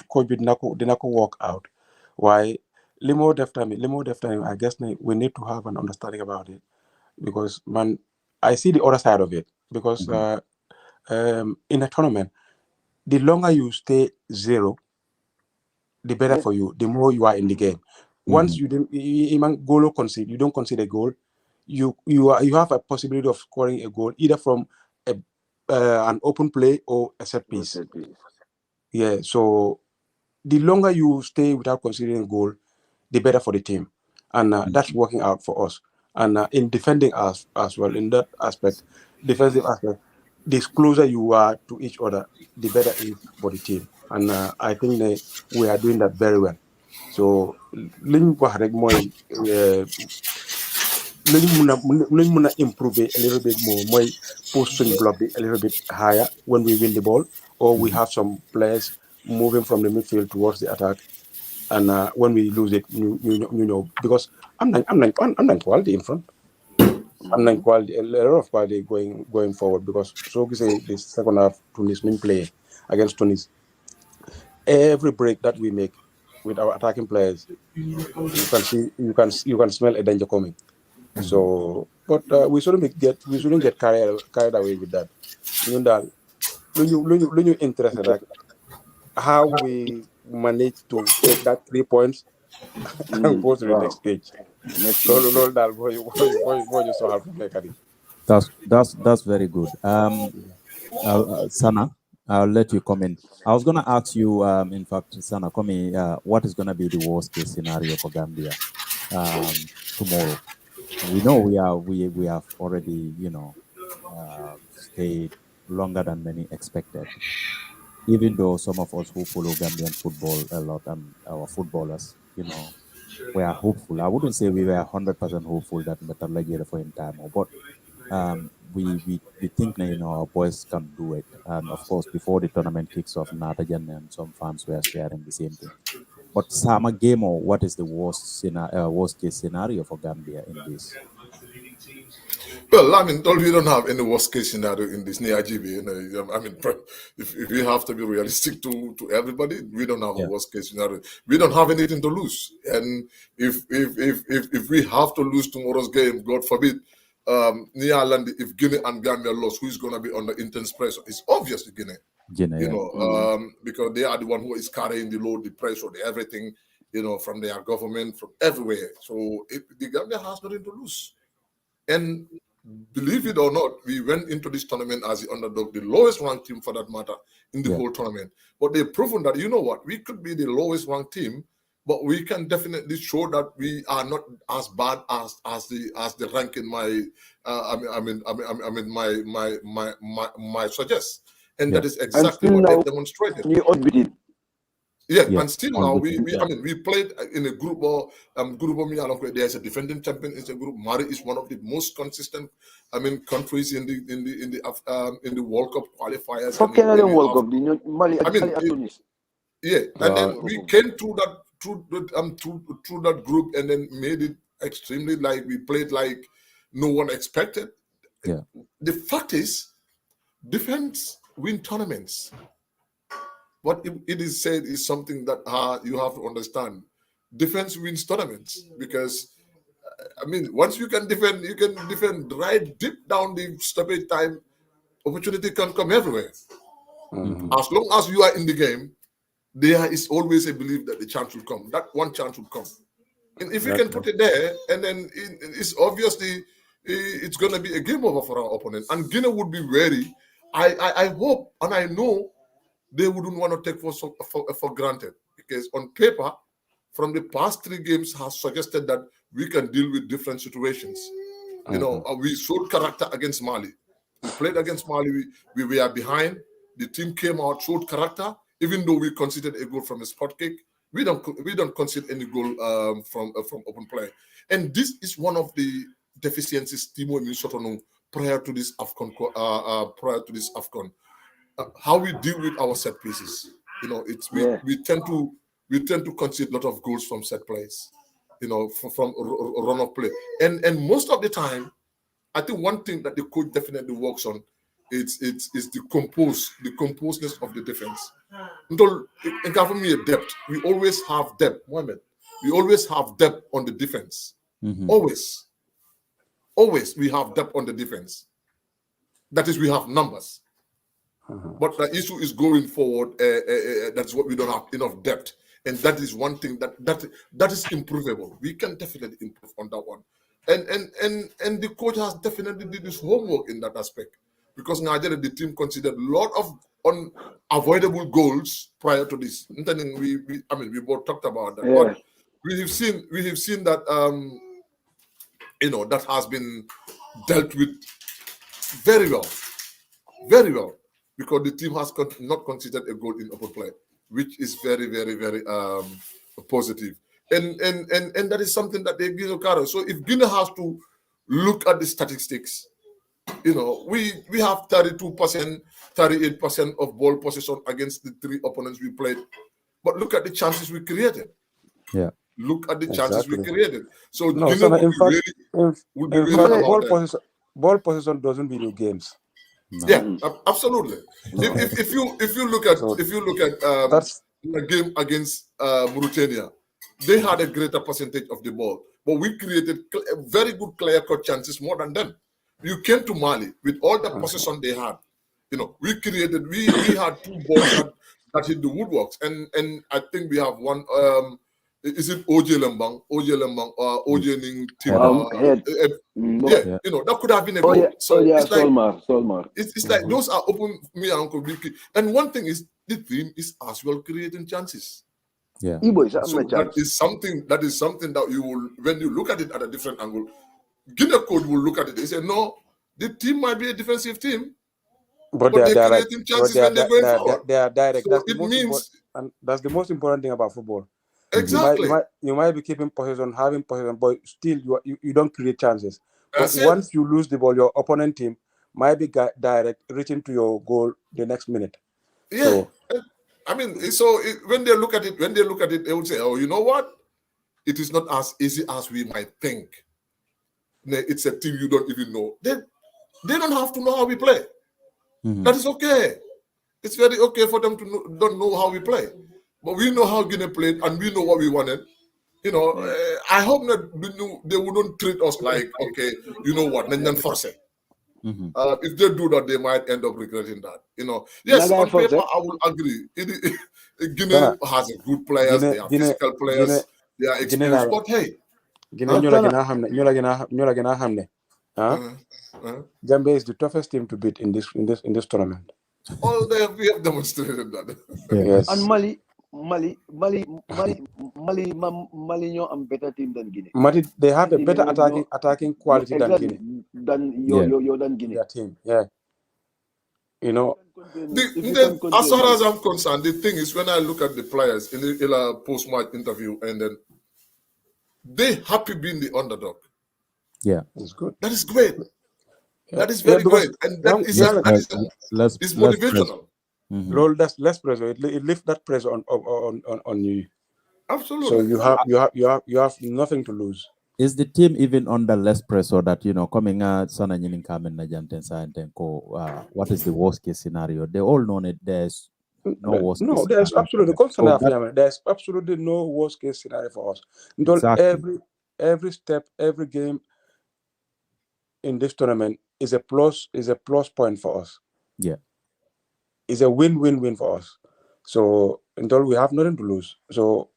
coach bi dina ko work out. Why limo def time I guess we need to have an understanding about it, because man, I see the other side of it, because in a tournament, the longer you stay 0, the better for you, the more you are in the game. Once you don't concede a goal, you have a possibility of scoring a goal either from an open play or a set piece. Yeah, so the longer you stay without conceding a goal, the better for the team, and that's working out for us. And in defending us as well, in that aspect, defensive aspect, the closer you are to each other, the better it is for the team. And I think we are doing that very well. So liñ wax rek mooy luñ mun a improve a little bit more mooy push suñ block bi a little bit higher when we win the ball, or we have some players moving from the midfield towards the attack, and when we lose it, you know, because I'm not quality in front. I'm not quality, a lot of quality going forward, because so we say the second half Tunis been playing against Tunis. Every break that we make with our attacking players, you can smell a danger coming. So, but we shouldn't get carried away with that. You know, when you interested, like how we manage to take that 3 points and go to the next stage. That's very good. Sanna, I'll let you comment. I was gonna ask you, in fact, Sanna, what is gonna be the worst case scenario for Gambia tomorrow? We know we have already, stayed longer than many expected. Even though some of us who follow Gambian football a lot and our footballers, we are hopeful. I wouldn't say we were 100% hopeful that Metal for in time, but we think that, our boys can do it. And of course, before the tournament kicks off, Natajan and some fans were sharing the same thing. But Sama Gamo, what is the worst case scenario for Gambia in this? Well, I mean, we don't have any worst case scenario in this near GB. I mean, if we have to be realistic to everybody, we don't have a worst case scenario. We don't have anything to lose, and if we have to lose tomorrow's game, God forbid, Nialandi, if Guinea and Gambia lost, who is going to be under intense pressure? It's obviously Guinea. Guinea, You yeah. know, because they are the one who is carrying the load, the pressure, the everything, you know, from their government, from everywhere. So the Gambia has nothing to lose. And believe it or not, we went into this tournament as the underdog, the lowest ranked team for that matter in the whole tournament. But they've proven that, you know what, we could be the lowest ranked team, but we can definitely show that we are not as bad as the ranking my suggest. And that is exactly what they've demonstrated. You unbeaten. Yeah, and still now we played in a group or there's a defending champion in the group. Mali is one of the most consistent countries in the World Cup qualifiers. How can I World Cup? Mali, Tunis. Yeah, and then we came through that group and then made it extremely like we played like no one expected. Yeah. The fact is, defense win tournaments. What it is said is something that you have to understand. Defense wins tournaments because, once you can defend right deep down the stoppage time, opportunity can come everywhere. As long as you are in the game, there is always a belief that the chance will come. That one chance will come. And if you can put it there, and then it's obviously it's going to be a game over for our opponent. And Guinea would be wary. I hope and I know they wouldn't want to take for granted, because on paper, from the past 3 games, has suggested that we can deal with different situations. You know, we showed character against Mali. We played against Mali. We were behind. The team came out, showed character. Even though we conceded a goal from a spot kick, we don't concede any goal from open play. And this is one of the deficiencies Timo Minsotono prior to this AFCON. How we deal with our set pieces, you know, we tend to concede a lot of goals from set plays, you know, from run of play, and most of the time, I think one thing that the coach definitely works on is the composedness of the defense. Until depth, we always have depth, Mohamed. We always have depth on the defense. Always we have depth on the defense. That is, we have numbers. But the issue is going forward. That's what we don't have enough depth, and that is one thing that is improvable. We can definitely improve on that one, and the coach has definitely did his homework in that aspect, because Nigeria, the team, considered a lot of unavoidable goals prior to this. And then we both talked about that, but we have seen that that has been dealt with very well. Because the team has not considered a goal in open play, which is very, very, very positive. And that is something that they give Okaro. So if Guinea has to look at the statistics, you know, we have 32%, 38% of ball possession against the 3 opponents we played. But look at the chances we created. Yeah. Look at the chances we created. So no, Guinea in fact, ball possession doesn't win you games. No. Yeah, absolutely. No. If you look at a game against Mauritania, they had a greater percentage of the ball, but we created very good clear-cut chances more than them. You came to Mali with all the possession they had. You know, we had 2 balls that hit the woodworks, and I think we have one. Is it OJ Lembang, OJ Ning you know, that could have been a goal. It's like Solmar. It's like those are open me and Uncle Vicky. And one thing is, the team is as well creating chances. Yeah. So that is something that you will, when you look at it at a different angle, Guinea coach will look at it and say, no, the team might be a defensive team, but they're creating chances when they're going forward. They are direct. So That's the most important thing about football. Exactly. You might be keeping possession, having possession, but still you don't create chances. But once you lose the ball, your opponent team might be direct, reaching to your goal the next minute. Yeah. So, when they look at it, they would say, oh, you know what? It is not as easy as we might think. It's a team you don't even know. They don't have to know how we play. That is okay. It's very okay for them to don't know how we play. But we know how Guinea played, and we know what we wanted. You know, I hope that they wouldn't treat us like, okay, you know what, then force it. If they do that, they might end up regretting that. You know, yes, on paper, I will agree. Guinea has a good players, they are physical players, they are experienced, but hey. Guinea, Gambia is the toughest team to beat in this tournament. Oh, we have demonstrated that. Yes. And Mali ñoo am better team than Guinea. Mali, they have a better attacking quality than Guinea. Than your than Guinea. Their team, yeah. You know, as far as I'm concerned, the thing is when I look at the players in a post-match interview, and then they happy being the underdog. Yeah, it's good. That is great. That is very great, and that is motivational. Lol, that's less pressure. It lifts that pressure on you. Absolutely. So you have nothing to lose. Is the team even under less pressure that, you know, coming out Sanna kamen na janten sa ko, what is the worst case scenario? They all know it. There's no worst case scenario. There's absolutely there's absolutely no worst case scenario for us. Exactly. Every step, every game in this tournament is a plus point for us. Yeah. It's a win-win-win for us. So until we have nothing to lose. So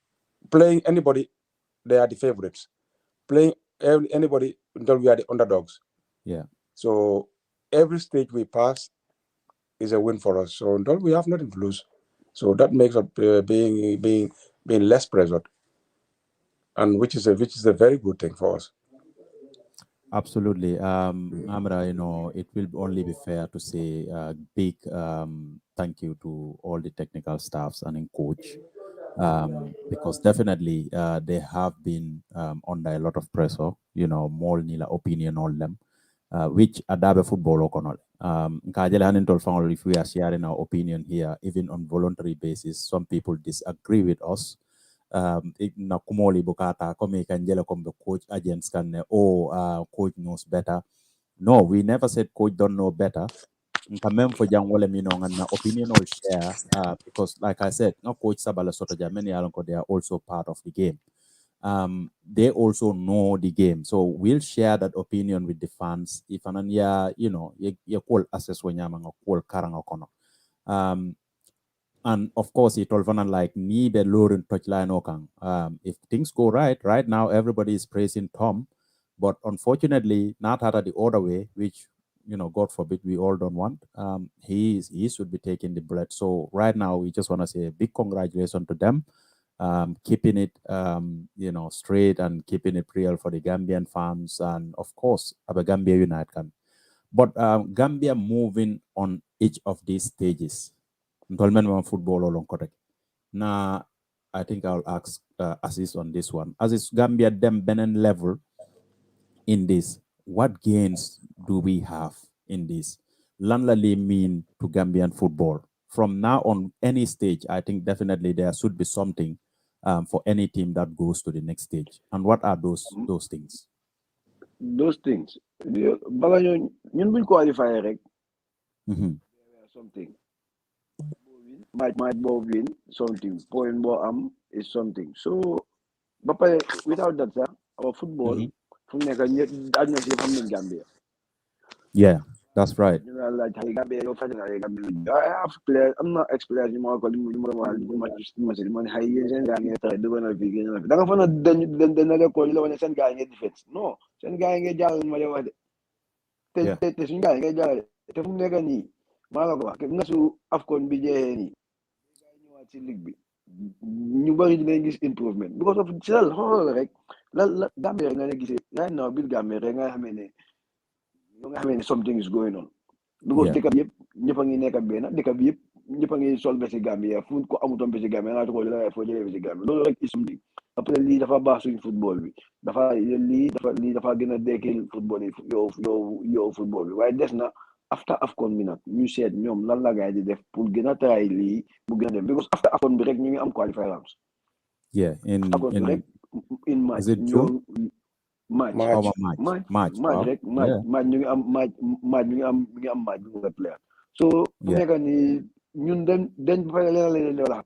playing anybody, they are the favorites. Playing anybody until we are the underdogs. Yeah. So every stage we pass is a win for us. So until we have nothing to lose. So that makes us being less pressured, and which is a very good thing for us. Absolutely. Amra, you know, it will only be fair to say a big thank you to all the technical staffs and in coach, because definitely they have been under a lot of pressure, you know, more nila opinion on them, which adabe football okonol. If we are sharing our opinion here, even on voluntary basis, some people disagree with us. Na kumoli bukata kome kanjela the coach agents can coach knows better. No, we never said coach don't know better. Kamem for young wale mino and opinion or share because like I said, no coach Sabala Sotoja many alonko they are also part of the game. They also know the game, so we'll share that opinion with the fans. If ananya, you know, you call assess when you call karang okono. And of course, it all like me be luring touchline okang. If things go right now, everybody is praising Tom, but unfortunately, not out of the other way, which, you know, God forbid we all don't want. He should be taking the blood. So right now, we just want to say a big congratulations to them, keeping it, you know, straight and keeping it real for the Gambian fans, and of course, Aba Gambia United can. But Gambia moving on each of these stages. Football along correct. Now, I think I'll ask Aziz on this one. Aziz, Gambia them Benin level in this. What gains do we have in this? Lanlali mean to Gambian football. From now on, any stage, I think definitely there should be something for any team that goes to the next stage. And what are those things? Those things. Bala ñun buñ qualify rek. Something. Match ball win something. Point ball is something. So, but without that, sir, our football from Gambia. Yeah, that's right. You know, like Gambia, I have players. I'm not experienced anymore. No, send guy get jal ma wax de te suñu gaay ngay jàllale te fu mu nekk nii maa la ko wax nga su afcon bi jeexee nii gaay ñëwaat si ligue bi ñu bëri dinañ gis improvement because of ci dal xoolal rek la Gambie rek nga ne gisee right now biir Gambie rek nga xamee ne something is going on because dëkk bi yëpp ñëpp a ngi nekk benn dëkk bi yëpp ñëpp a ngi sol besi Gambie fu ko amutoon besi Gambie nga ko la foo jëlee besi Gambie loolu rek is something après lii dafa baax suñu football bi dafa gën a dekkil football yi yow football bi waaye des na after afcon bi nag ñu seet ñoom lan la gaay di def pour gën a try lii mu gën a dem because after afcon bi rek ñu ngi am qualifier rounds in match is it June? match rek match ñu ngi am match ñu ngi am match bu nga player so fu nekk ni ñun dañ ba pare leen wala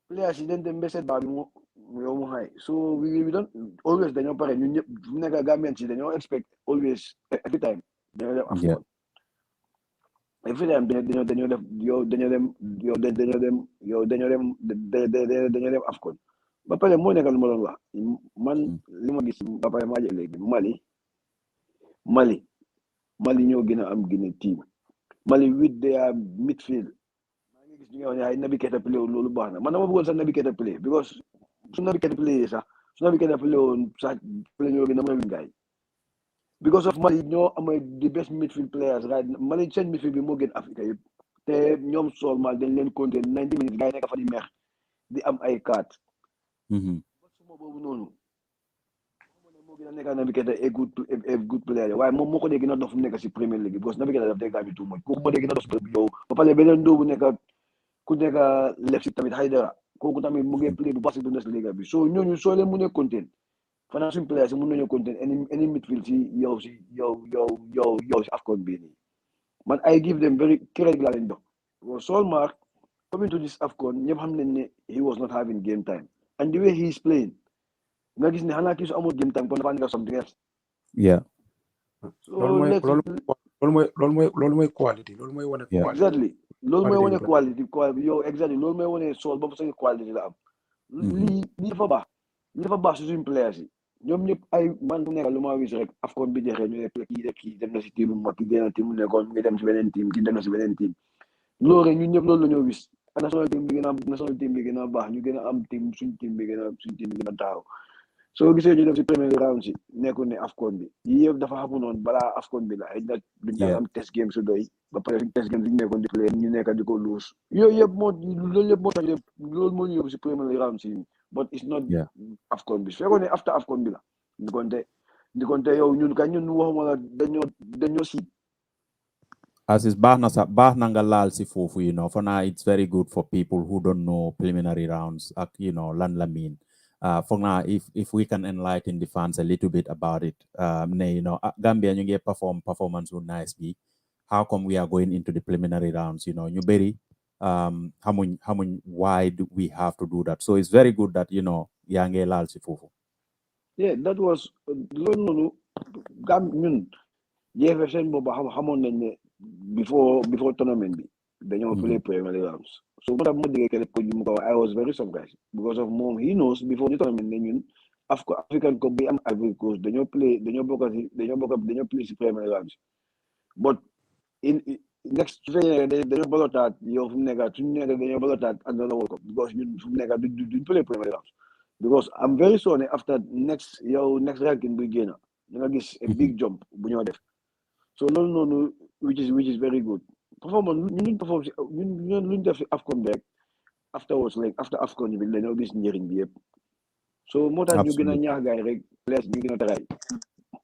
players yi dañ dem ba seet baa bi yow mu high. So we don't always dañoo pare ñun ñëpp fu nekk Gambian si dañoo expect always every time dañoo def Yeah. AFCON. Every time dañoo def yow dañoo dem yow dañoo dem yow dañoo dem AFCON. Ba pare moo nekk lu ma doon wax man li ma gis ba pare maa jël léegi Mali ñoo gën a am Guinea team. Mali with their midfield. maa ngi gis ñu ngi wax ne ay Naby Keita play loolu baax na man dama bëggoon sax Naby Keita play because su Naby Keita play sax su Naby Keita play woon sax play ñoo gën a mën a win gars yi because of Mali ñoo amay the best midfield players right Mali seen midfield bi moo gën Afrique yëpp te ñoom seulement dañ leen compter 90 minutes gars yi nekk fa di meex di am ay carte suma boobu noonu moo gën a nekk Naby Keita a good player waaye moom moo ko dee gën a dof nekk si Premier League because Naby Keita daf dee gaañu tout mooy kooku moo dee gën a dof yow ba pare beneen doobu nekk ku nekk Leipzig tamit Haidara kooku tamit mu ngi play bu baax si Bundesliga bi so ñooñu soo leen mënee compter fanaa suñu players mën nañoo compter any midfield si yow si AFCON bii nii man I give them very credit laa leen jox Solskjaer coming to this AFCON ñëpp xam nañ ne he was not having game time and the way he is playing nga gis ne xanaa kii su amul game time kon dafa nekk something else. Yeah. loolu mooy quality loolu mooy wane quality. Exactly loolu mooy wane quality yow exactly loolu mooy wane Sol ba sa quality la am. lii dafa baax si suñu players yi ñoom ñëpp ay man bu nekk lu ma wis rek AFCON bi jeexee ñu ne kii dem na si team mag ki génn team mu nekkoon mu ngi dem si beneen team ki dem na si beneen team loolu rek ñun ñëpp loolu la ñoo wis national team bi gën a baax ñu gën a am team suñ team bi gën a taxaw soo gisee ñu dem si premier round si nekkul ne AFCON bi yii yëpp dafa xamu noonu balaa AFCON bi la ay nag duñ daan am test game su doy ba pare suñ test game suñu nekkoon di play ñu nekk di ko lose loolu yëpp moo tax loolu moo ñu yóbbu si premier round si but it's not AFCON bi su fekkoon ne after AFCON bi la ndi konte yow ñun waxuma la dañoo si as is baax na nga laal si foofu for now it's very good for people who don't know preliminary rounds ak lan la mean for now if we can enlighten the fans a little bit about it Gambia ñu ngi performance bu nice bi how come we are going into the preliminary rounds ñu bëri xamuñ why do we have to do that so it's very good that yaa ngi laal si foofu. Yeah, that was loolu noonu ñun jeefe seen boobu xamoon nañ ne before tournament bi dañoo play preliminary rounds so moo tax moo déggee kenn ko mu ko I was very surprised because of moom he knows before the tournament ne ñun African Cup bi am Ivory Coast dañoo play si preliminary rounds but in next su fekkee dañoo balotaat yow fu mu nekk dañoo balotaat another World Cup because ñun fu mu nekk duñ play preliminary rounds because I'm very sure ne after next ranking bi génn nga gis a big jump bu ñoo def so loolu noonu which is very good performance ñun luñ def si AFCON bi rek afterwards like after AFCON bi dañoo gis njëriñ bi yëpp so moo tax ñu gën a ñaax gaay rek players ñu gën a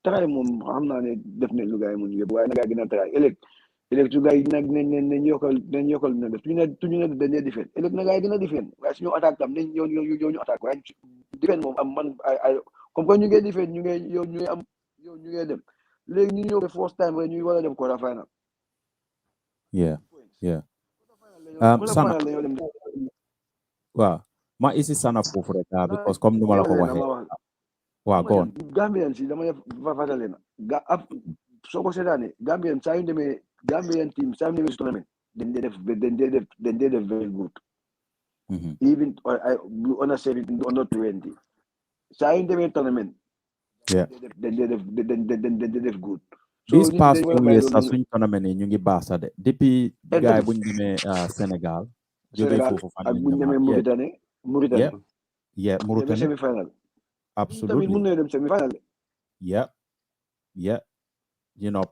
taraay moom xam naa ne def nañ lu gaay mun yëpp waaye na gaay gën a taraay ëllëg su gaay nag nañ yokkal na def tuñu ne dañuy defend ëllëg na gaay gën a defend waaye suñu attaque tam nañ yow ñu attaque waaye defend moom am man ay comme que ñu ngi defend ñu ngi dem léegi ñu ñëw first time rek ñu war a dem quarter final. Yeah. Sanna waaw ma isi Sanna foofu rek because comme nu ma la ko waxee waaw go on Gambian si dama def fàttali na soo ko seetaanee Gambian saa yu demee Gambian team saa yu demee si tournament dañ dee def very good even under 17 under 20 saa yu demee tournament dañ dee def good. This past few years sax suñ tournament yi ñu ngi baax sax de depuis gaay buñ demee Sénégal jógee foofu fan ak buñ demee Mauritanie semi-final absolutely tamit mën na dem semi-final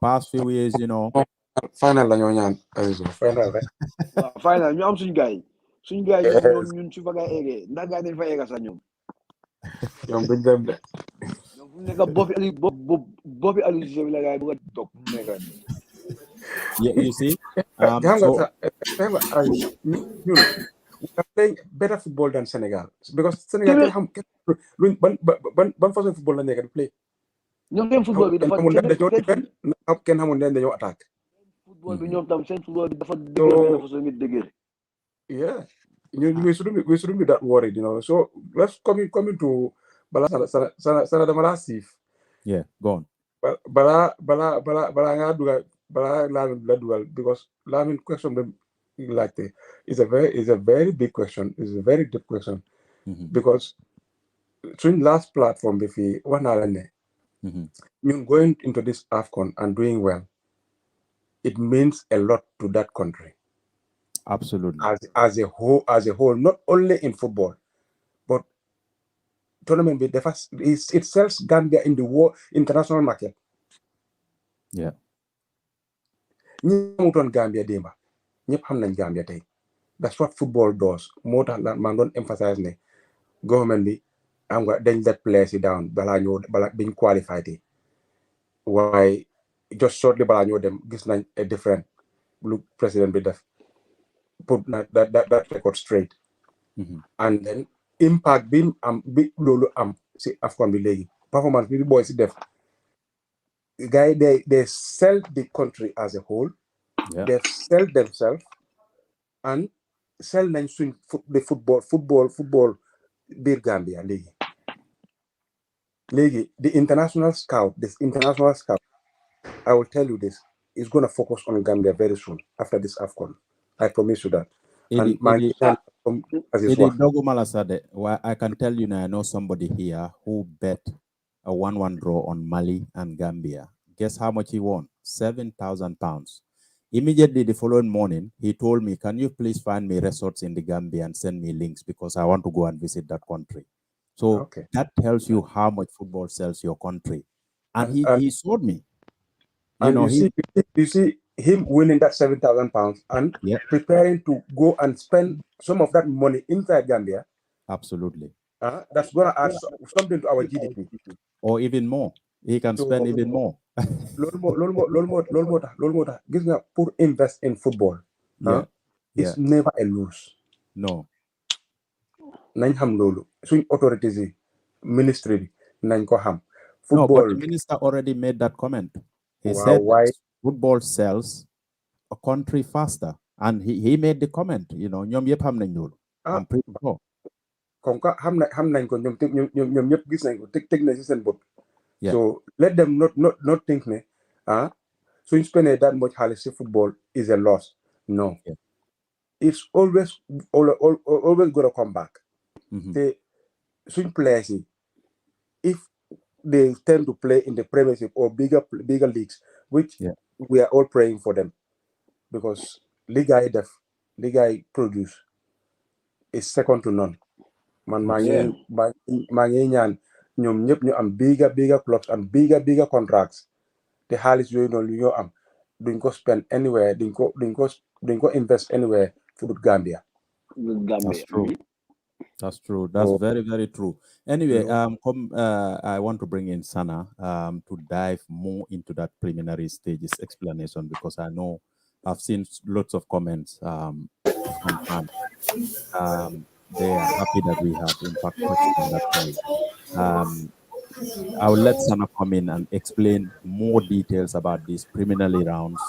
past few years final la ñoo ñaan final rek waaw final ñu am suñ gaay ñun su fa gaay eggee ndax gaay dañ fa egga sax ñoom duñ dem de ñoom fu mu nekk boppi Aliou Cissé bi la gaay bëgg a toog fu mu nekk you see ñun we are playing better football than Senegal because Senegal ban façon football la nekk di play ñoom seen football bi dafa kenn xamul ne dañoo attaque football bi ñoom tam seen football bi dafa dëgër benn façon nit dëgër we shouldn't be that worried, So let's come into bala sana dama la sif. Yeah, go on. Bala nga dugal bala la dugal because Lamin question them like is a very big question. It's a very deep question because twin last platform if we one you going into this AFCON and doing well, it means a lot to that country. Absolutely. As a whole, not only in football, but tournament the first it sells Gambia in the world international market. Yeah. ñi amutoon Gambia démba ñëpp xam nañ Gambia tey. That's what football does. Moo tax la maa doon emphasize ne government bi am nga dañ let players yi down balaa biñ qualify tey waaye just shortly balaa ñoo dem gis nañ a different lu président bi def put na that record straight. And then impact bi am bi loolu am si AFCON bi léegi performance bi boy si def guys they sell the country as a whole. Yeah. They sell themselves and sell nañ suñ the football biir Gambia léegi the international scout I will tell you this is going to focus on Gambia very soon after this AFCON. I promise you that. And I can tell you now, I know somebody here who bet a 1-1 draw on Mali and Gambia. Guess how much he won? £7,000. Immediately the following morning, he told me, can you please find me resorts in the Gambia and send me links because I want to go and visit that country. So that tells you how much football sells your country. And he showed me. You see him winning that £7,000 and preparing to go and spend some of that money inside Gambia. Absolutely. That's going to add something to our GDP. Or even more. He can spend even more. Lolo gis nga pour invest in football. It's never a lose. No. Nañ xam lolu suñ authorities yi ministry bi nañ ko xam. Football. No, but the minister already made that comment. He said football sells a country faster. And he made the comment, ñom yépp xam nañ lolu. I'm pretty sure. Comme ka xam nañ ko ñom ñëpp gis nañ ko tek na ci seen bot. So let them not think ne so spending that much haliss football is a loss. No. It's always gonna come back. The swing players, if they tend to play in the Premiership or bigger leagues, which we are all praying for them, because Liga produce is second to none. Man, maa ngi ñaan ñoom ñëpp ñu am bigger clubs and bigger contracts. The xaalis yooyu noonu lu ñoo am duñ ko spend anywhere duñ ko invest anywhere for Gambia. That's true. That's true. That's very, very true. Anyway, I want to bring in Sanna to dive more into that preliminary stages explanation because I know I've seen lots of comments from fans. They are happy that we have in fact touched on that point. I will let Sanna come in and explain more details about these preliminary rounds,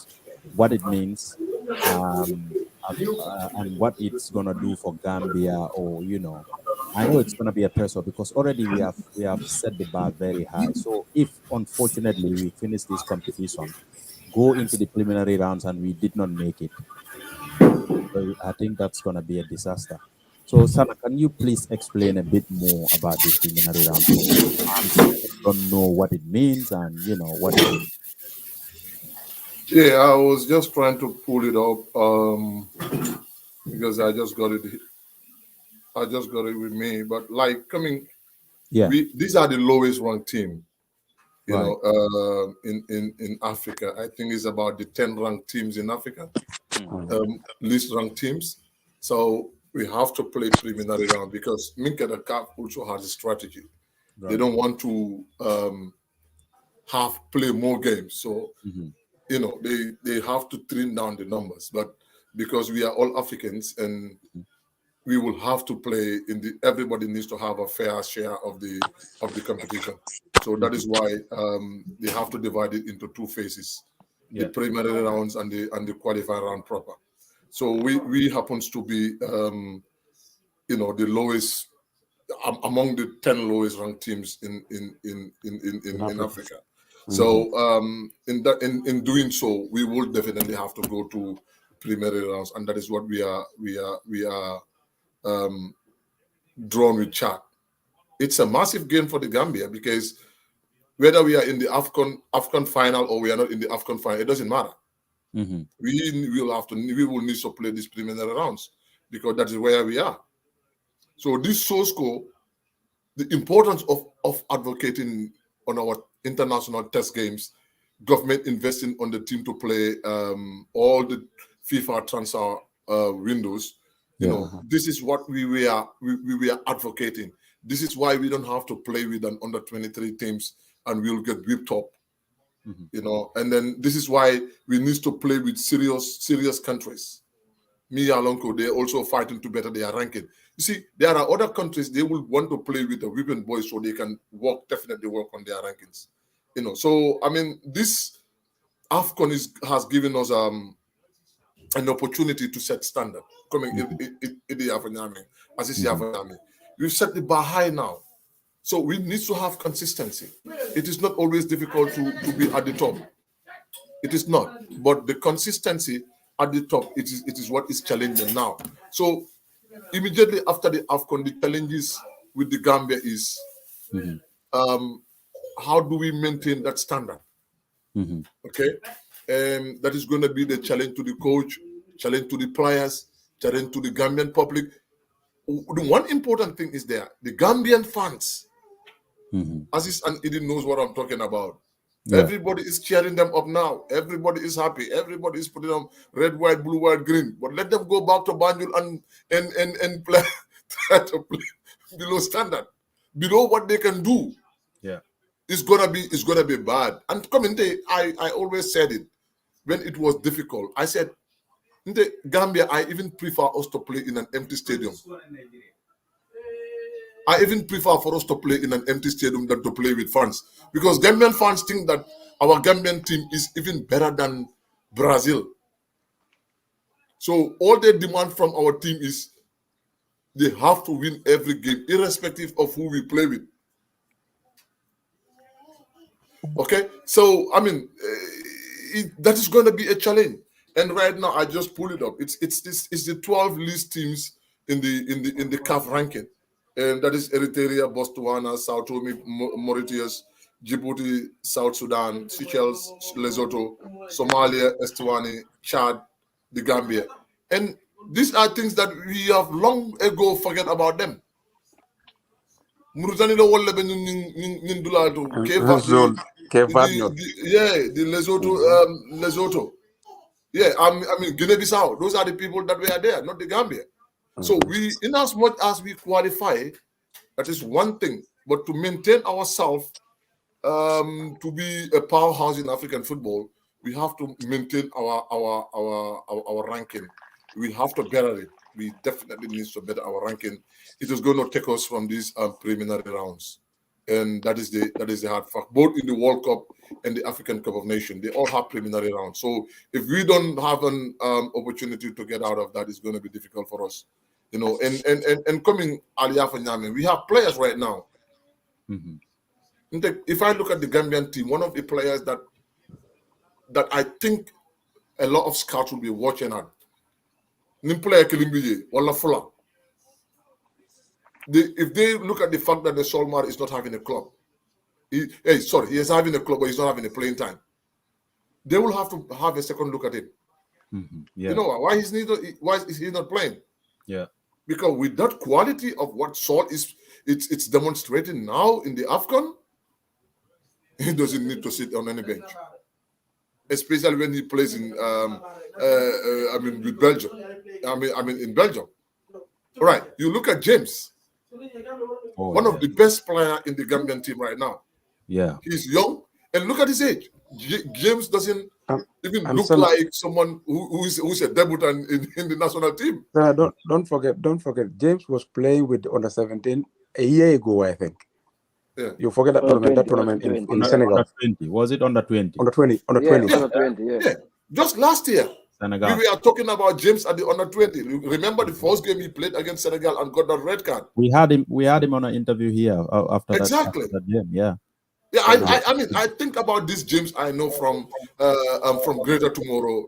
what it means, and what it's gonna do for Gambia, or I know it's gonna be a pressure because already we have set the bar very high. So if unfortunately we finish this competition, go into the preliminary rounds and we did not make it, I think that's gonna be a disaster. So, Sanna, can you please explain a bit more about this preliminary round for fans who don't know what it means and what it means? Yeah, I was just trying to pull it up because I just got it. I just got it with me. But these are the lowest ranked team. In Africa, I think it's about the 10 ranked teams in Africa, least ranked teams. So we have to play preliminary round because Minka the CAF also has a strategy. Right. They don't want to play more games. So, they have to trim down the numbers. But because we are all Africans and we will have to play everybody needs to have a fair share of the competition. So that is why they have to divide it into two phases, the preliminary rounds and the qualifier round proper. So we happens to be the lowest among the 10 lowest ranked teams in Africa. So in doing so, we will definitely have to go to preliminary rounds, and that is what we are drawn with Chad. It's a massive gain for the Gambia, because whether we are in the AFCON final or we are not in the AFCON final, it doesn't matter. We will need to play these preliminary rounds, because that is where we are. So this Sonko, the importance of advocating on our international test games, government investing on the team to play all the FIFA transfer windows. This is what we were advocating. This is why we don't have to play with an under 23 teams and we'll get whipped up. And then this is why we need to play with serious countries. Alonko, they're also fighting to better their ranking. You see, there are other countries, they will want to play with the women boys so they can definitely work on their rankings. So I mean, this AFCON has given us an opportunity to set standard. Coming in the Yaffa, as is Yaffa. We've set the bar high now. So we need to have consistency. It is not always difficult to be at the top. It is not. But the consistency at the top, it is what is challenging now. So immediately after the AFCON, the challenges with the Gambia is how do we maintain that standard? Okay? And that is going to be the challenge to the coach, challenge to the players, challenge to the Gambian public. The one important thing is there, the Gambian fans. Aziz and Idin knows what I'm talking about. Yeah. Everybody is cheering them up now. Everybody is happy. Everybody is putting on red, white, blue, white, green. But let them go back to Banjul and play, try to play below standard, below what they can do. Yeah, it's gonna be bad. And coming, I always said it when it was difficult. I said, in the Gambia, I even prefer us to play in an empty stadium. I even prefer for us to play in an empty stadium than to play with fans. Because Gambian fans think that our Gambian team is even better than Brazil. So all they demand from our team is they have to win every game, irrespective of who we play with. Okay? So, I mean, that is going to be a challenge. And right now, I just pull it up. It's the 12 least teams in the CAF ranking. And that is Eritrea, Botswana, Sao Tome, Mauritius, Djibouti, South Sudan, Seychelles, Lesotho, Somalia, Eswatini, Chad, the Gambia. And these are things that we have long ago forget about them. Mauritania the Lesotho. Yeah, I mean Guinea-Bissau. Those are the people that were there, not the Gambia. So we, in as much as we qualify, that is one thing. But to maintain ourselves, to be a powerhouse in African football, we have to maintain our ranking. We have to better it. We definitely need to better our ranking. It is going to take us from these preliminary rounds, and that is the hard fact. Both in the World Cup and the African Cup of Nations, they all have preliminary rounds. So if we don't have an opportunity to get out of that, it's going to be difficult for us. And coming Yaffa Nyame, we have players right now. If I look at the Gambian team, one of the players that I think a lot of scouts will be watching at, Nimplayer Kilimbiye, Walla Fula. If they look at the fact that the Solmar is not having a club, he is having a club, but he's not having a playing time, they will have to have a second look at him. Yeah. You know why is he not playing? Yeah. Because with that quality of what Saul it's demonstrating now in the AFCON, he doesn't need to sit on any bench, especially when he plays in with Belgium. In Belgium. All right, you look at James, one of the best players in the Gambian team right now. Yeah, he's young, and look at his age. James doesn't even look like someone who's a debutant in the national team. Don't forget. James was playing with under 17 a year ago, I think. Yeah. You forget that tournament in Senegal. Under 20. Was it under 20? Under 20. Under 20, yeah. Just last year. Senegal. We were talking about James at the under 20. Remember the first game he played against Senegal and got that red card. We had him on an interview here after Exactly. that game. Yeah. Yeah, I mean, I think about this James I know from Greater Tomorrow,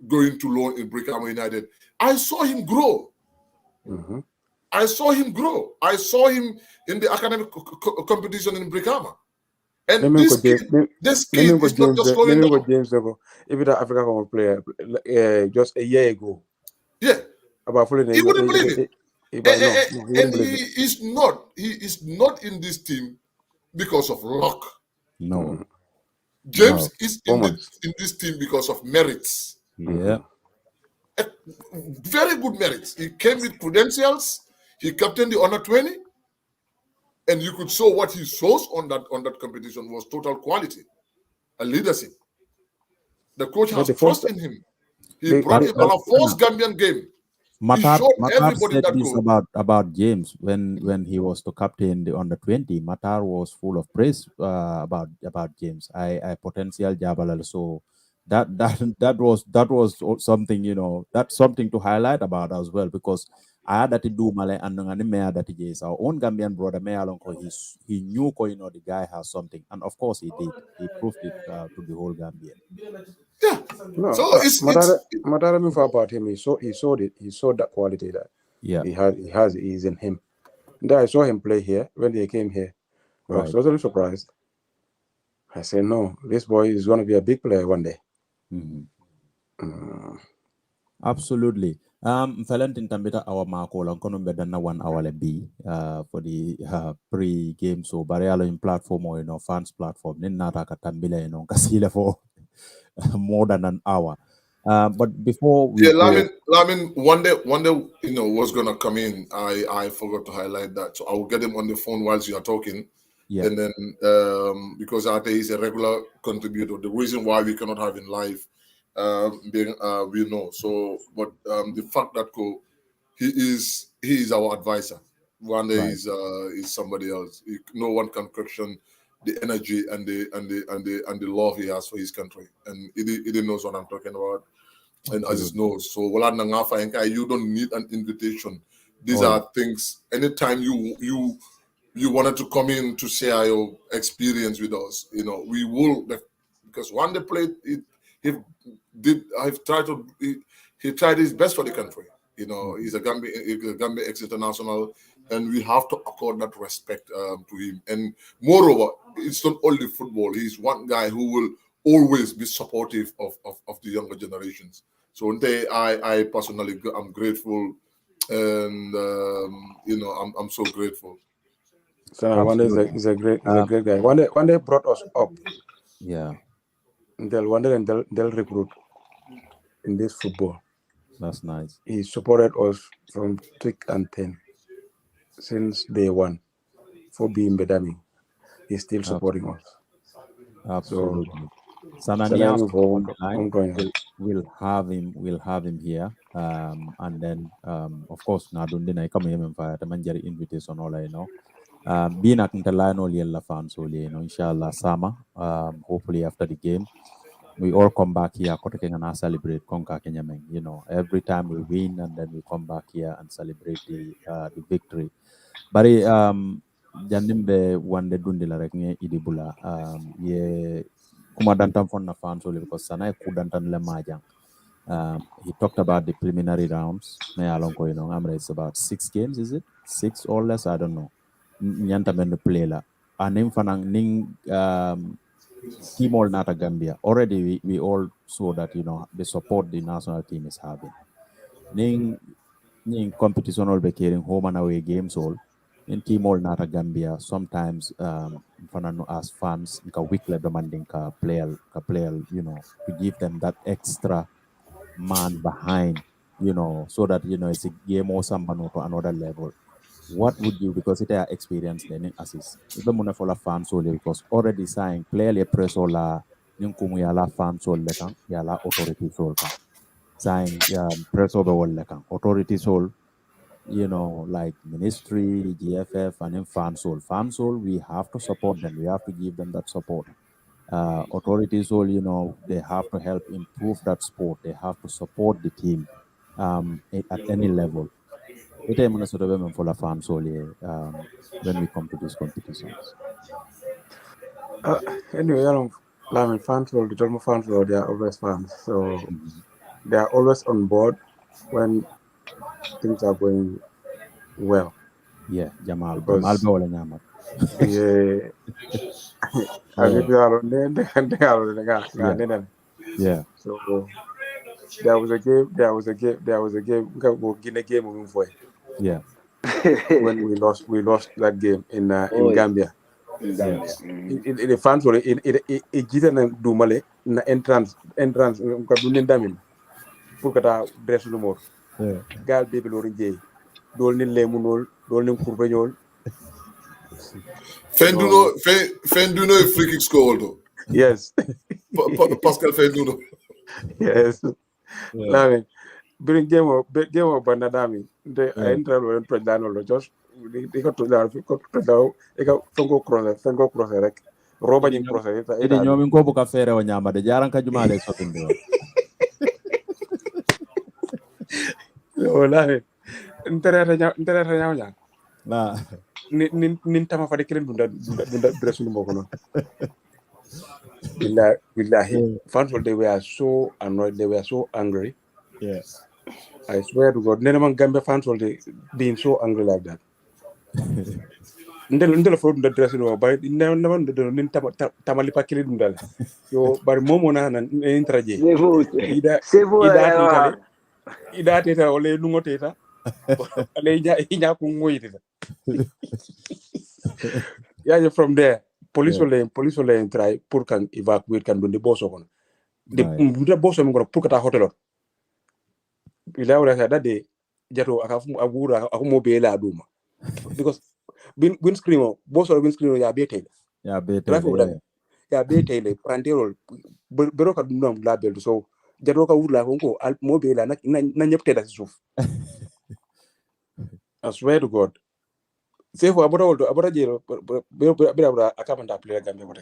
going to loan in Brickham United. I saw him grow. Mhm. I saw him grow. I saw him in the academic competition in Brikama. And Let me this go kid, James. this Let me kid go is not James. just Let slowing me go down. James. If it's an African Cup player, just a year ago, Yeah, about fully, he wouldn't believe it. but no, he And wouldn't believe it. he is not in this team because of luck. No. James No. is Performance. in this team because of merits. Yeah. Very good merits. He came with credentials. He captained the under 20, and you could show what he shows on that competition was total quality and leadership. The coach But has the first, trust in him. He the, brought But the, him on a Sana, first Gambian game. He Matar showed Matar everybody said that this could. about James when he was to captain the under 20. Matar was full of praise about James. I potential Jabal. So that was something, that's something to highlight about as well, because I had that to do Malay and ngani me that is our own Gambian brother me along he knew the guy has something, and of course he did. He proved it to the whole Gambia. Yeah. no, So Madara knew about him. He saw it. He saw that quality that Yeah, he's in him. Then I saw him play here when he came here. I was right. totally surprised. I said, no, this boy is going to be a big player one day. Mhm. Mm. Absolutely. Valentin Tambita our Marco Lankono Bedana 1 hour B for the pre-game. So Barialo in platform or fans platform. Nata Katambila Kasila for more than an hour. But before we yeah, go, Lamin, one day, was gonna come in. I forgot to highlight that, so I will get him on the phone whilst you are talking, yeah, and then because Ate is a regular contributor, the reason why we cannot have him live, being we know. So, but the fact that he is our advisor. One day right. is somebody else. No one can question the energy and the love he has for his country, and he knows what I'm talking about, and Aziz Absolutely. knows. So wala na nga fa enka, you don't need an invitation. These Oh, yeah. are things. Anytime you wanted to come in to share your experience with us, we will, because one day played it. He did. I've tried to. He tried his best for the country. He's a Gambia ex-international, and we have to accord that respect to him. And moreover, it's not only football. He's one guy who will always be supportive of the younger generations. So I personally, I'm grateful, and I'm so grateful. So one day Absolutely. is a great guy. One day brought us up. Yeah, They'll recruit in this football. that's nice. He supported us from thick and thin since day one for being Bedami. He's still supporting Absolutely. us. So Absolutely. Sananias Sanani for on the line. ongoing. We'll have him here. And then of course Nadundina come here and fire the manjari invitation all I know. Being at the line all yella fans all inshallah summer. Hopefully after the game. We all come back here and celebrate Konka Kenyameng. Every time we win and then we come back here and celebrate the victory. Bari jandimbe wande dundi la rek nge idibula ye kuma dantam fon na fan so because sana ku dantan le majang. He talked about the preliminary rounds. Me along ko it's about 6 games, is it? 6 or less, I don't know. Nyanta men play la. Anim fanang ning team all nata Gambia. Already we all saw that the support the national team is having. Ning competition all be carrying home and away games all. In team all nata Gambia. Sometimes fanano as fans ka weekly demanding ka player to give them that extra man behind, so that it's a game or someone to another level. What would you, because it are experience then assist ibe muna for la fan solely because already saying player le press or la ninkumu ya la fan sol le kan ya la authority sol kan saying press over wall le kan authority sol, like ministry, GFF, and then fan soul we have to support them, we have to give them that support. Authorities all, they have to help improve that sport. They have to support the team at any level. Ite muna sort of for the fans all when we come to these competitions. Anyway, fans will, the German fans will, they are always fans. So they are always on board when things are going well. Yeah, Jamal Because Bole Nyamat. yeah, as Yeah, if they are they yeah, are yeah, so there was a game Guinea game moving for it yeah, when we lost that game in Oh, Gambia. in yeah, Gambia. The fans were it jita na dumale na entrance ka dunin damin pour kata dress numor yeah. gal baby lorin jey dol ni lemu nol dol ni kurbe ñol no Fenduno a free kick score also. yes Pascal Fenduno. yes Yeah, lamin birin game o banda dami de yeah. entra lo to dano lo just di ko to dano ko to daw e ka fengo crosser rek roba ñing crosser Idi ita dum nyomin ko buka fere o nyama de jaran ka jumale sotinde. o lamin ntere ñaw Nah. nin tama fade kelen dunda dress no ko non billahi Yeah, fans they were so annoyed, they were so angry. yeah. I swear to God, never Gambia fans they being so angry like that. Ndel fo dunda dress no bay never nin tamali pa kelen dunda yo bar momo na intraje Sevo ida la titale ida teta ole lungo teta ale nya ku ngoy teta yeah from there Yeah. police will try pour kan evacuate kan dundi boso kono de Right. dundi boso mi pour kata hotel ila wala sa dade jato akafu agura akumo be la duma because windscreen boso windscreen ya bete Yeah, better. traffic Yeah. dame ya bete le prantero bero ka dum la bel so jato ka wurla ko al mo be la na nyepte da suuf I swear to God sefo abora jero be abora akamanda play Gambia ko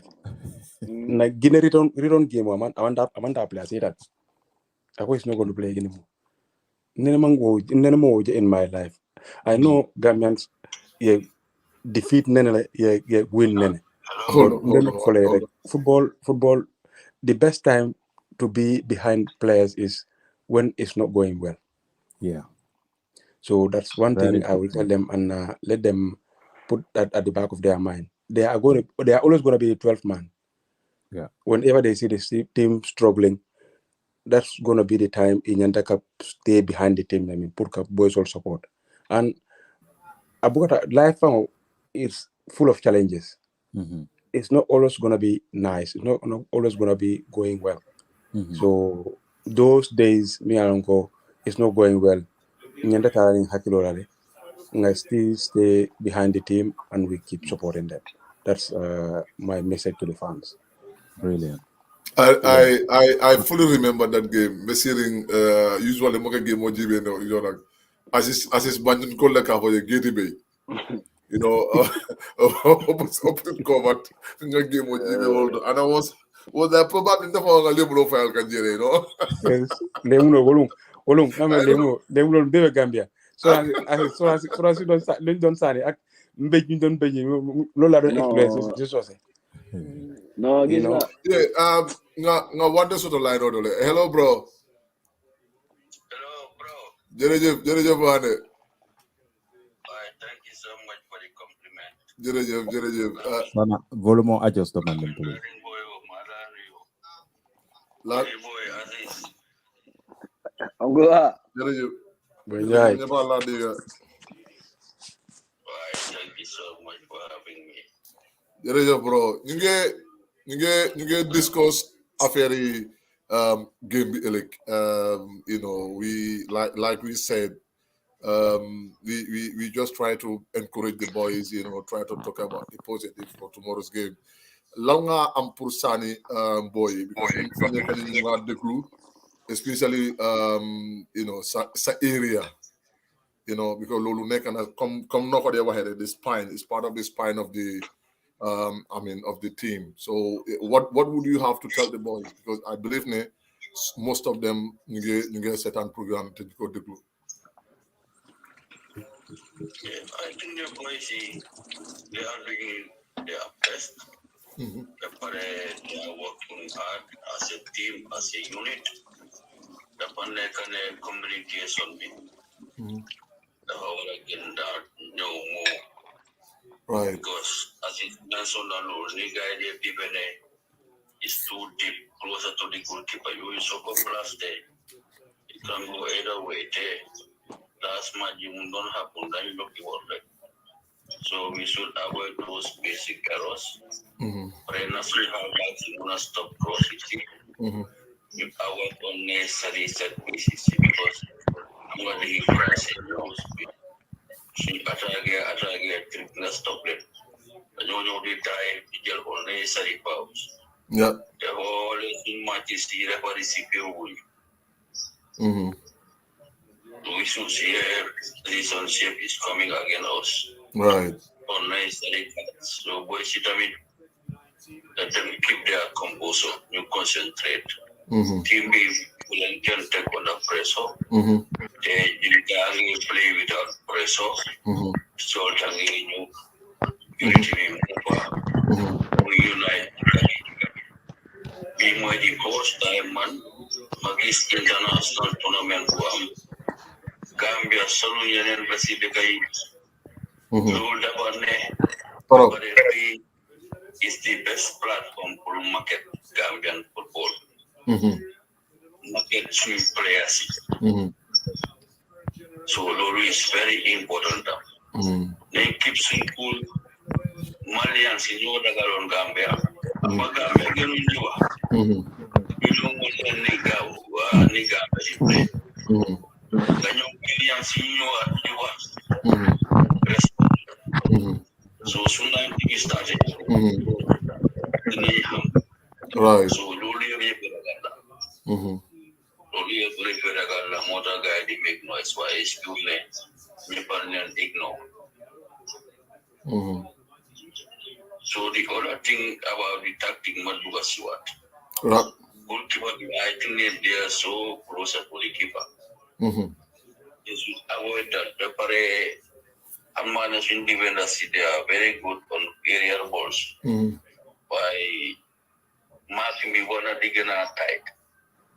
na Guinea return game amanda play say that Ako is not going to play anymore. Nene in my life. I know Gambians yeah, defeat nene yeah, win nene. Hold But on, hold nene on, hold follow on. like football. The best time to be behind players is when it's not going well. Yeah. So that's one Very thing I good will tell point. them and let them put that at the back of their mind. They are always going to be 12 man. Yeah. Whenever they see the team struggling, that's going to be the time Inyantaka stay behind the team. I mean, put boys all support. And Abukata life is full of challenges. Mm-hmm. It's not always going to be nice. It's not always going to be going well. Mm-hmm. So those days, me and uncle, it's not going well. Inyantaka in Hakilorale, I still stay behind the team and we keep supporting them. That's my message to the fans. Brilliant. Yeah. I fully remember that game. Mesiring usually mo game mo jibe no like as is banjun ko la ka ho gate bay. You know, open covered nga game mo jibe hold and I was that probably the for a liberal file can you know. Yes, lemuno wolum ngame lemuno bebe Gambia so as luñ doon sani ak mbéj ñu doon mbéj loolu laa doon explain No, si soose no, you gis know nga. Yeah, nga what the sort of line order. Hello bro. Jërëjëf Mané. Thank you so much for the compliment. Jërëjëf. Sana, volume adjustment, please. Angola. Jërëjëf. boy Njaay Ñëpp la dégg. Thank you so much for having me. Jërëjëf bro. ñu ngi discuss affaire yi game bi ëllëg. You know, we like we said, we just try to encourage the boys, you know, try to talk about the positive for tomorrow's game. Lan nga am pour sani boy because fu nekk ni ñu nga déglu especially you know sa area, you know, because loolu nekk na comme noo ko dee waxee the spine is part of the spine of the of the team. So what would you have to tell the boys? Because I believe most of them you get a certain program to go to group. Yeah, I think the boys they are doing their best. But they are working hard as a team, as a unit. The communication the whole agenda no more. Right. Because as it's national law, the people is too deep, closer to the goalkeeper. You is so plus there. It can go either way there. Last match you don't happen, then you look the So we should avoid those basic errors. Pregnancy how much you wanna stop crossing. You avoid unnecessary set pieces because what the France knows. She attack triple stop it. And you know the time you unnecessary powers. Yeah. The whole match is the referee CPU. We should see a relationship is coming against us. Right. Unnecessary cuts. So boys, let them keep their composure. You concentrate. Team B can take on the pressure. They can play without pressure. So you unity we unite. Be my the host time man. Magis international tournament Gambia solution and Pacific. Rule the is the best platform for market Gambian football. Market swing players. So Loro is very important. They keep swing cool. Malians in your Dagalon Gambia. Gambia get in you. You don't want to nigga play. Then you Malians in you. So soon I think it started. Right. So Loli Loli motor guy they make noise why excuse me ignore. So the other thing about the tactic Maduga Swat. Right. Goalkeeper I think they are so close to the keeper. Yes, avoid that the pare and managing defenders they are very good on aerial balls. By marking me one of the tight.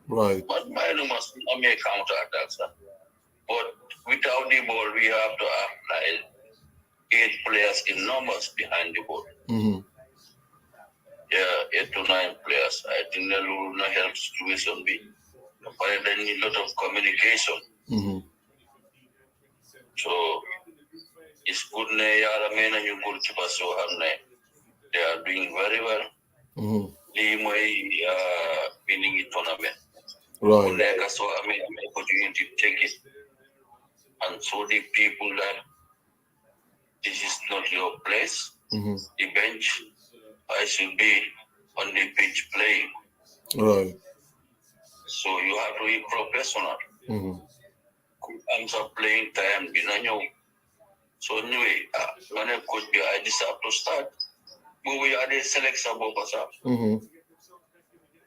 Right. But my must make counter attacks. But without the ball, we have to apply 8 players in numbers behind the ball. Yeah, 8 to 9 players. I think that will not help situation be. But they need a lot of communication. So it's good they are doing very well. They may winning the tournament. Right. So I mean opportunity to take it and show the people that this is not your place. The bench, I should be on the pitch playing. Right. So you have to be professional. Answer playing time, So anyway, when I could be, I decided to start. But we are the selection of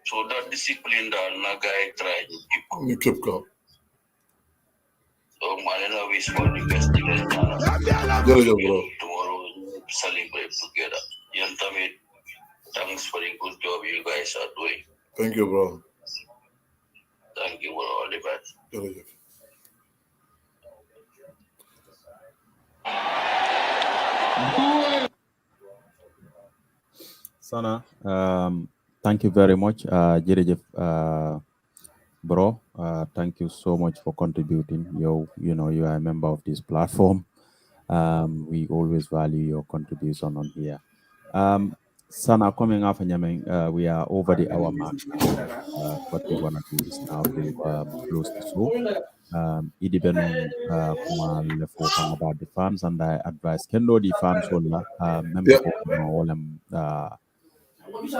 So that discipline that Nagai tried to keep. You keep going. So Malena we score the best in Bro. Tomorrow celebrate together. Yantami, thanks for the good job you guys are doing. Thank you, bro. Thank you for all the best. Sanna, thank you very much. Jerejef, bro, thank you so much for contributing. You are a member of this platform. We always value your contribution on here. Sana, coming off, we are over the hour mark now. What we're gonna do is now to close the show. Idibeno kuma lefo kang about the fans, and I advise kendo the fans wala member ko all them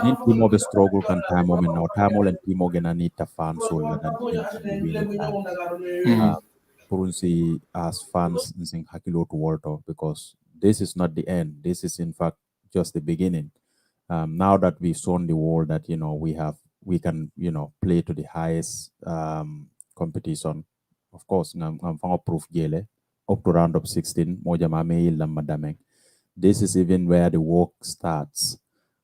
nin timo be struggle kan tamo men now tamo len timo gena ni ta fans wala dan in the winning time. Purunsi as fans in hakilo to Walter because this is not the end. This is in fact just the beginning. Now that we've shown the world that we can play to the highest competition. Of course, ngam fango proof gele up to round of 16. Moja mame madameng. This is even where the work starts,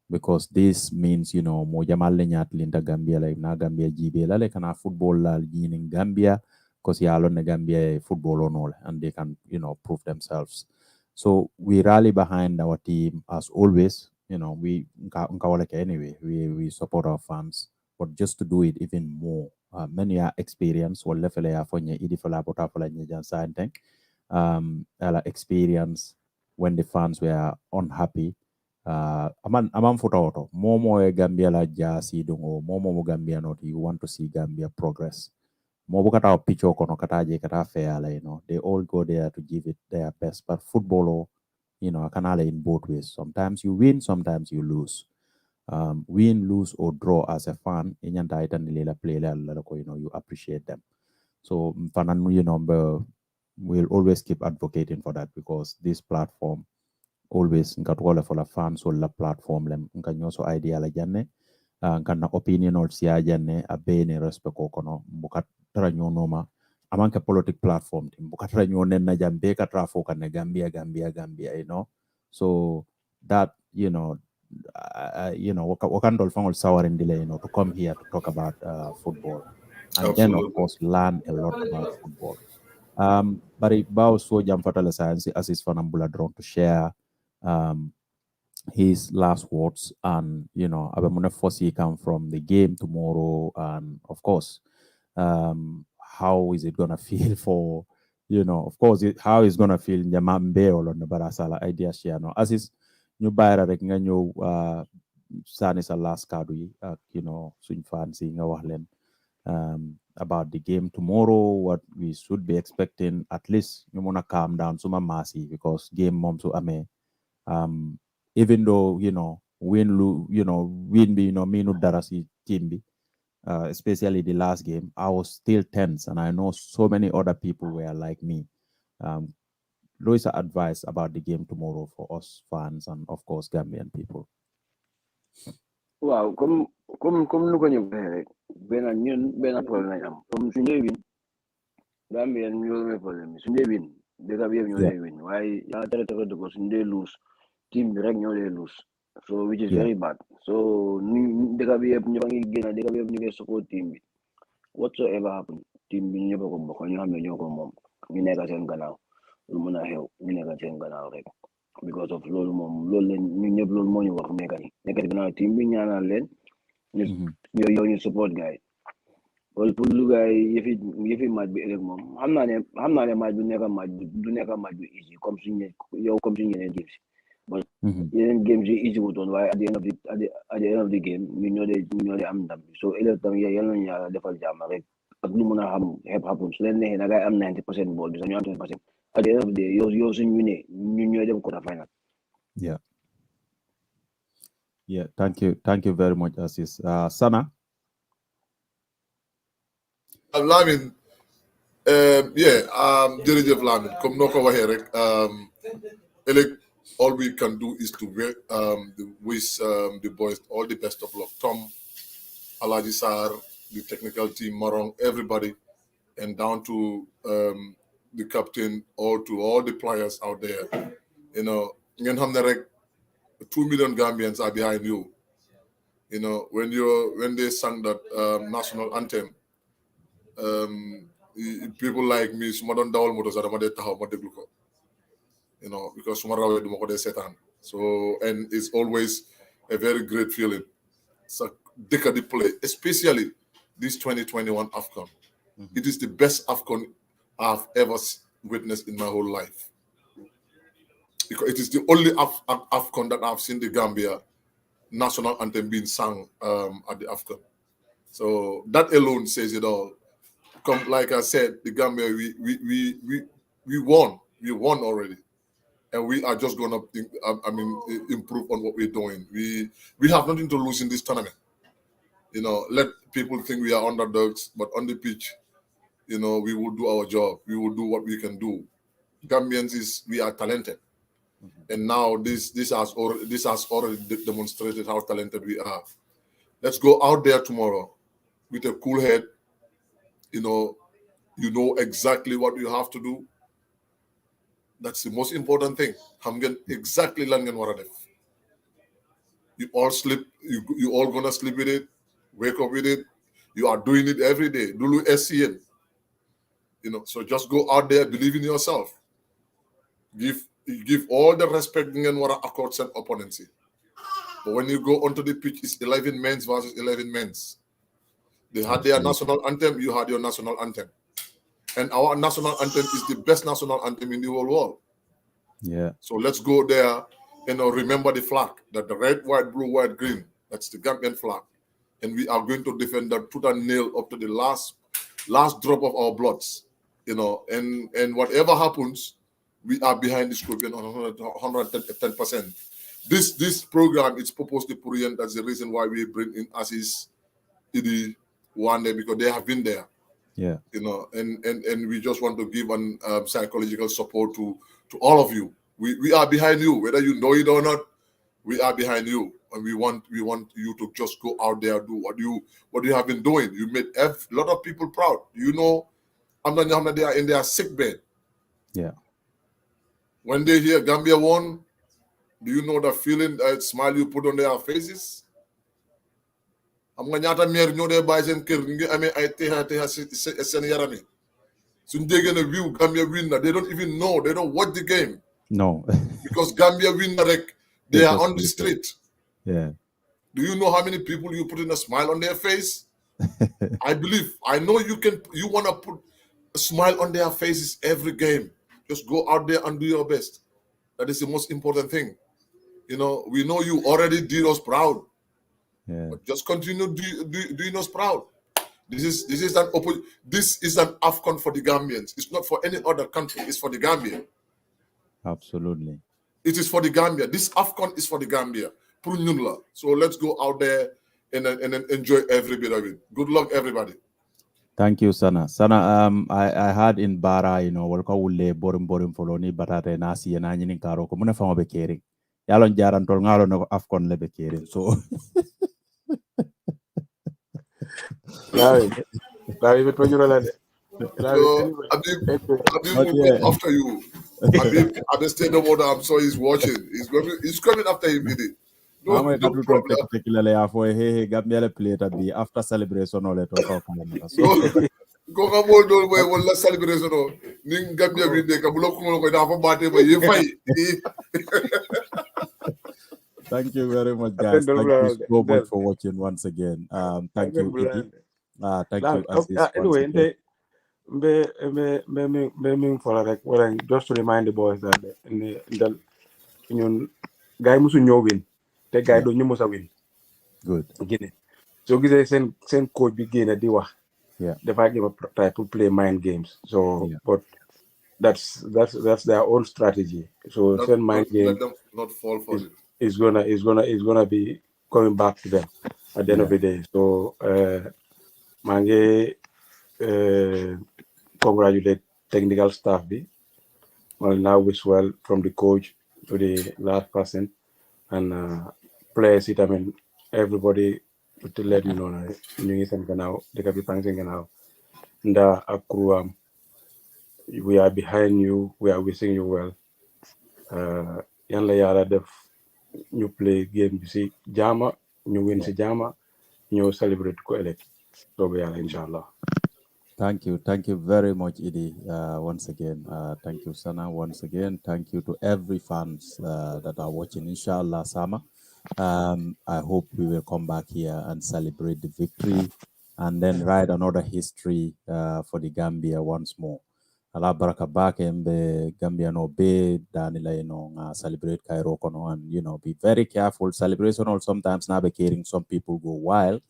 because this means moja malle nyat linda Gambia like na Gambia jibe la like kana football la in Gambia, because yalo ne Gambia football on all, and they can prove themselves. So we rally behind our team as always. We anyway, we support our fans, but just to do it even more. Many are experience wala fele ya fonye idi fala bota fala nyejan sainteng. Ala experience when the fans were unhappy. Aman foto momo e Gambia la jasi dongo momo mo Gambia not you want to see Gambia progress. Mo kata picho kono kata je kata fair they all go there to give it their best. But football, kanale in both ways. Sometimes you win, sometimes you lose. Win, lose, or draw as a fan, inyanta itan nilela play la you appreciate them. So fanan we'll always keep advocating for that, because this platform always ngatwala for the fans or la platform lem nkanyo so idea la janne nkanna opinion or siya janne a bene respect ko kono bukat tra noma amanke politic platform tim bukat tra nyonen na jambe ka trafo kan Gambia so that wakandol fangol sawar ndile to come here to talk about football, and then of Absolutely. course learn a lot about football. But about so jam fatala science as is fanambula drawn to share his last words, and abamuna foresee come from the game tomorrow, and of course how is it gonna feel for of course how is gonna feel Nyamambe or on the barasala idea share no as is new bayra rek nga ñew sani sa last card yi ak suñ fans yi nga wax leen about the game tomorrow, what we should be expecting. At least you wanna calm down suma masi, because game mom so ame even though win be minu darasi team be especially the last game, I was still tense, and I know so many other people were like me. Louis advice about the game tomorrow for us fans and of course Gambian people. Wow, comme nu ko ñëpp waxee rek ñun benn problème lañ am comme suñu dee win Gambien ñoo amee problème bi suñu dee win dëkk bi yëpp ñoo dee win waaye yaa tere tere ko suñu dee lose team bi rek ñoo dee lose, so which is very bad. So ni dëkk bi yëpp ñëpp a ngi génn dëkk bi yëpp ñu ngi support team bi whatsoever happen team bi ñëpp a ko bokk ñu xam ne ñoo ko moom ñu nekk seen gannaaw lu mën a xew ñu nekk seen gannaaw rek because of loolu moom loolu leen ñun ñëpp loolu moo ñu wax nekk ni nekk si gannaaw team bi ñaanal leen ñu support gars yi loolu pour lu gars yi yëfi match bi ëllëg moom xam naa ne match du nekk match bu easy comme suñu yeneen games but yeneen games yi easy wutoon waaye at the end of the game ñun ñoo dee am ndam bi so ëllëg tam yal nañu yàlla defal jàmm rek ak lu mën a xam happen su leen neexee na gars yi am 90% ball bi sax ñu am 20%. At the end of the day, yow suñu winee ñun ñooy dem quarter final. Yeah, thank you very much, Asis. Sanna. Lamin, jërëjëf Lamin, comme noo ko waxee rek all we can do is to wish the boys all the best of luck. Tom, Alaji Sar, the technical team, Marong, everybody, and down to the captain, to all the players out there. Ngeen xam ne rek 2 million Gambians are behind you. When they sang that national anthem, people like me, suma doon dawal moto sax dama dee taxaw ma déglu ko. Because suma rawee duma ko dee seetaan. So, and it's always a very great feeling. It's a decade play, especially this 2021 AFCON. It is the best AFCON I've ever witnessed in my whole life. Because it is the only AFCON that I've seen the Gambia national anthem being sung at the AFCON. So that alone says it all. Like I said, the Gambia, we won. We won already. And we are just going to, improve on what we're doing. We have nothing to lose in this tournament. Let people think we are underdogs, but on the pitch, we will do our job. We will do what we can do. Gambians we are talented. And now this has already demonstrated how talented we are. Let's go out there tomorrow with a cool head. You know exactly what you have to do. That's the most important thing. Xam ngeen exactly lan ngeen war a def. You all sleep. You all gonna sleep with it, wake up with it. You are doing it every day. Dulu SCN. So just go out there, believe in yourself. Give all the respect ngeen war a accord seen opponents. But when you go onto the pitch, it's 11 men versus 11 men. They had their national anthem. You had your national anthem. And our national anthem is the best national anthem in the whole world. Yeah. So let's go there, remember the flag, that the red, white, blue, white, green, that's the Gambian flag. And we are going to defend that tooth and nail up to the last drop of our bloods, and whatever happens, we are behind the Scorpion 110%. This program is purposely Purian. That's the reason why we bring in Aziz, Idi, Wande, because they have been there. Yeah. And we just want to give an psychological support to all of you. We are behind you, whether you know it or not. We are behind you, and we want you to just go out there, do what you have been doing. You made a lot of people proud. They are in their sick bed. Yeah. When they hear Gambia won, do you know the feeling, that smile you put on their faces? I'm going to mer ñoo dee bàyyi seen kër ngi amee ay teexa seen yaram yi suñ déggee ne view Gambia win na, they don't even know, they don't watch the game. No. Because Gambia win na rek, they are on the street. Yeah. Do you know how many people you put in a smile on their face? I know you want to put a smile on their faces every game. Just go out there and do your best. That is the most important thing. We know you already did us proud. Yeah. But just continue doing us proud. This is an AFCON for the Gambians. It's not for any other country. It's for the Gambia. Absolutely. It is for the Gambia. This AFCON is for the Gambia. So let's go out there and enjoy every bit of it. Good luck, everybody. Thank you, Sanna. Sanna, I heard in Bara, walka wulle borim foloni batate nasi na nyini karo ko muna fama be kering. Yalon jaran tol ngalo no AFCON le be kering. So Larry, but when you're like Abib after you. Abib Stadium order, I'm sure he's watching. He's coming after him, Bidi. No problem. Particularly after Gambia play to be after celebration or let talk. Go on, don't wait. One last celebration. Ning Gambia win the Kabulo ko na fa bate ba ye fay. Thank you very much, guys. Thank you so much for watching once again. Thank you, Idi. Thank you, Aziz. Anyway, just to remind the boys that in guy musu ñoo win te guy do ñu musa win. Good. Guinea. So gisee seen coach bi Guinea di wax. Yeah. Dafa give a try to play mind games. So but that's their own strategy. So seen mind game. Let them not fall for it. It's gonna be coming back to them at the end of the day. So Mange congratulate technical staff bi. Well, now wish well from the coach to the last person and players it. I mean everybody to let you know ñu ngi seen gannaaw dëkk bi tànk seen gannaaw nda ak crew we are behind you, we are wishing you well. Yan la yàlla def ñu play game bi si jaama ñu win si jaama ñu celebrate ko ëllëg so be yàlla inshallah. Thank you very much, Idi. Once again, thank you, Sanna. Once again, thank you to every fans that are watching. Inshallah, Sama. I hope we will come back here and celebrate the victory, and then write another history for the Gambia once more. Allah baraka back and the Gambia no be danila celebrate Cairo kono, and be very careful. Celebration or sometimes now be caring. Some people go wild.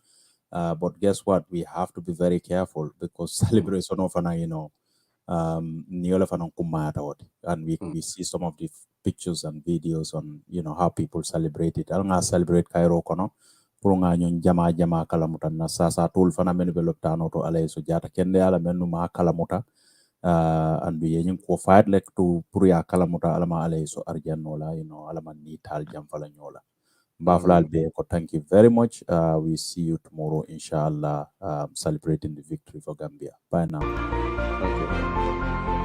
But guess what? We have to be very careful because celebration of and we see some of the pictures and videos on how people celebrate it. I'll celebrate Cairo kono. Purunga nyon jama kalamuta na sasa tool fana menu beloptano to alay so jata kende ala menu ma kalamuta and we yin ko fight like to puriya kalamuta alama alay so arjanola alama ni tal jam fala nyola baflal be ko thank you very much. We see you tomorrow inshallah, celebrating the victory for Gambia. Bye now. Okay.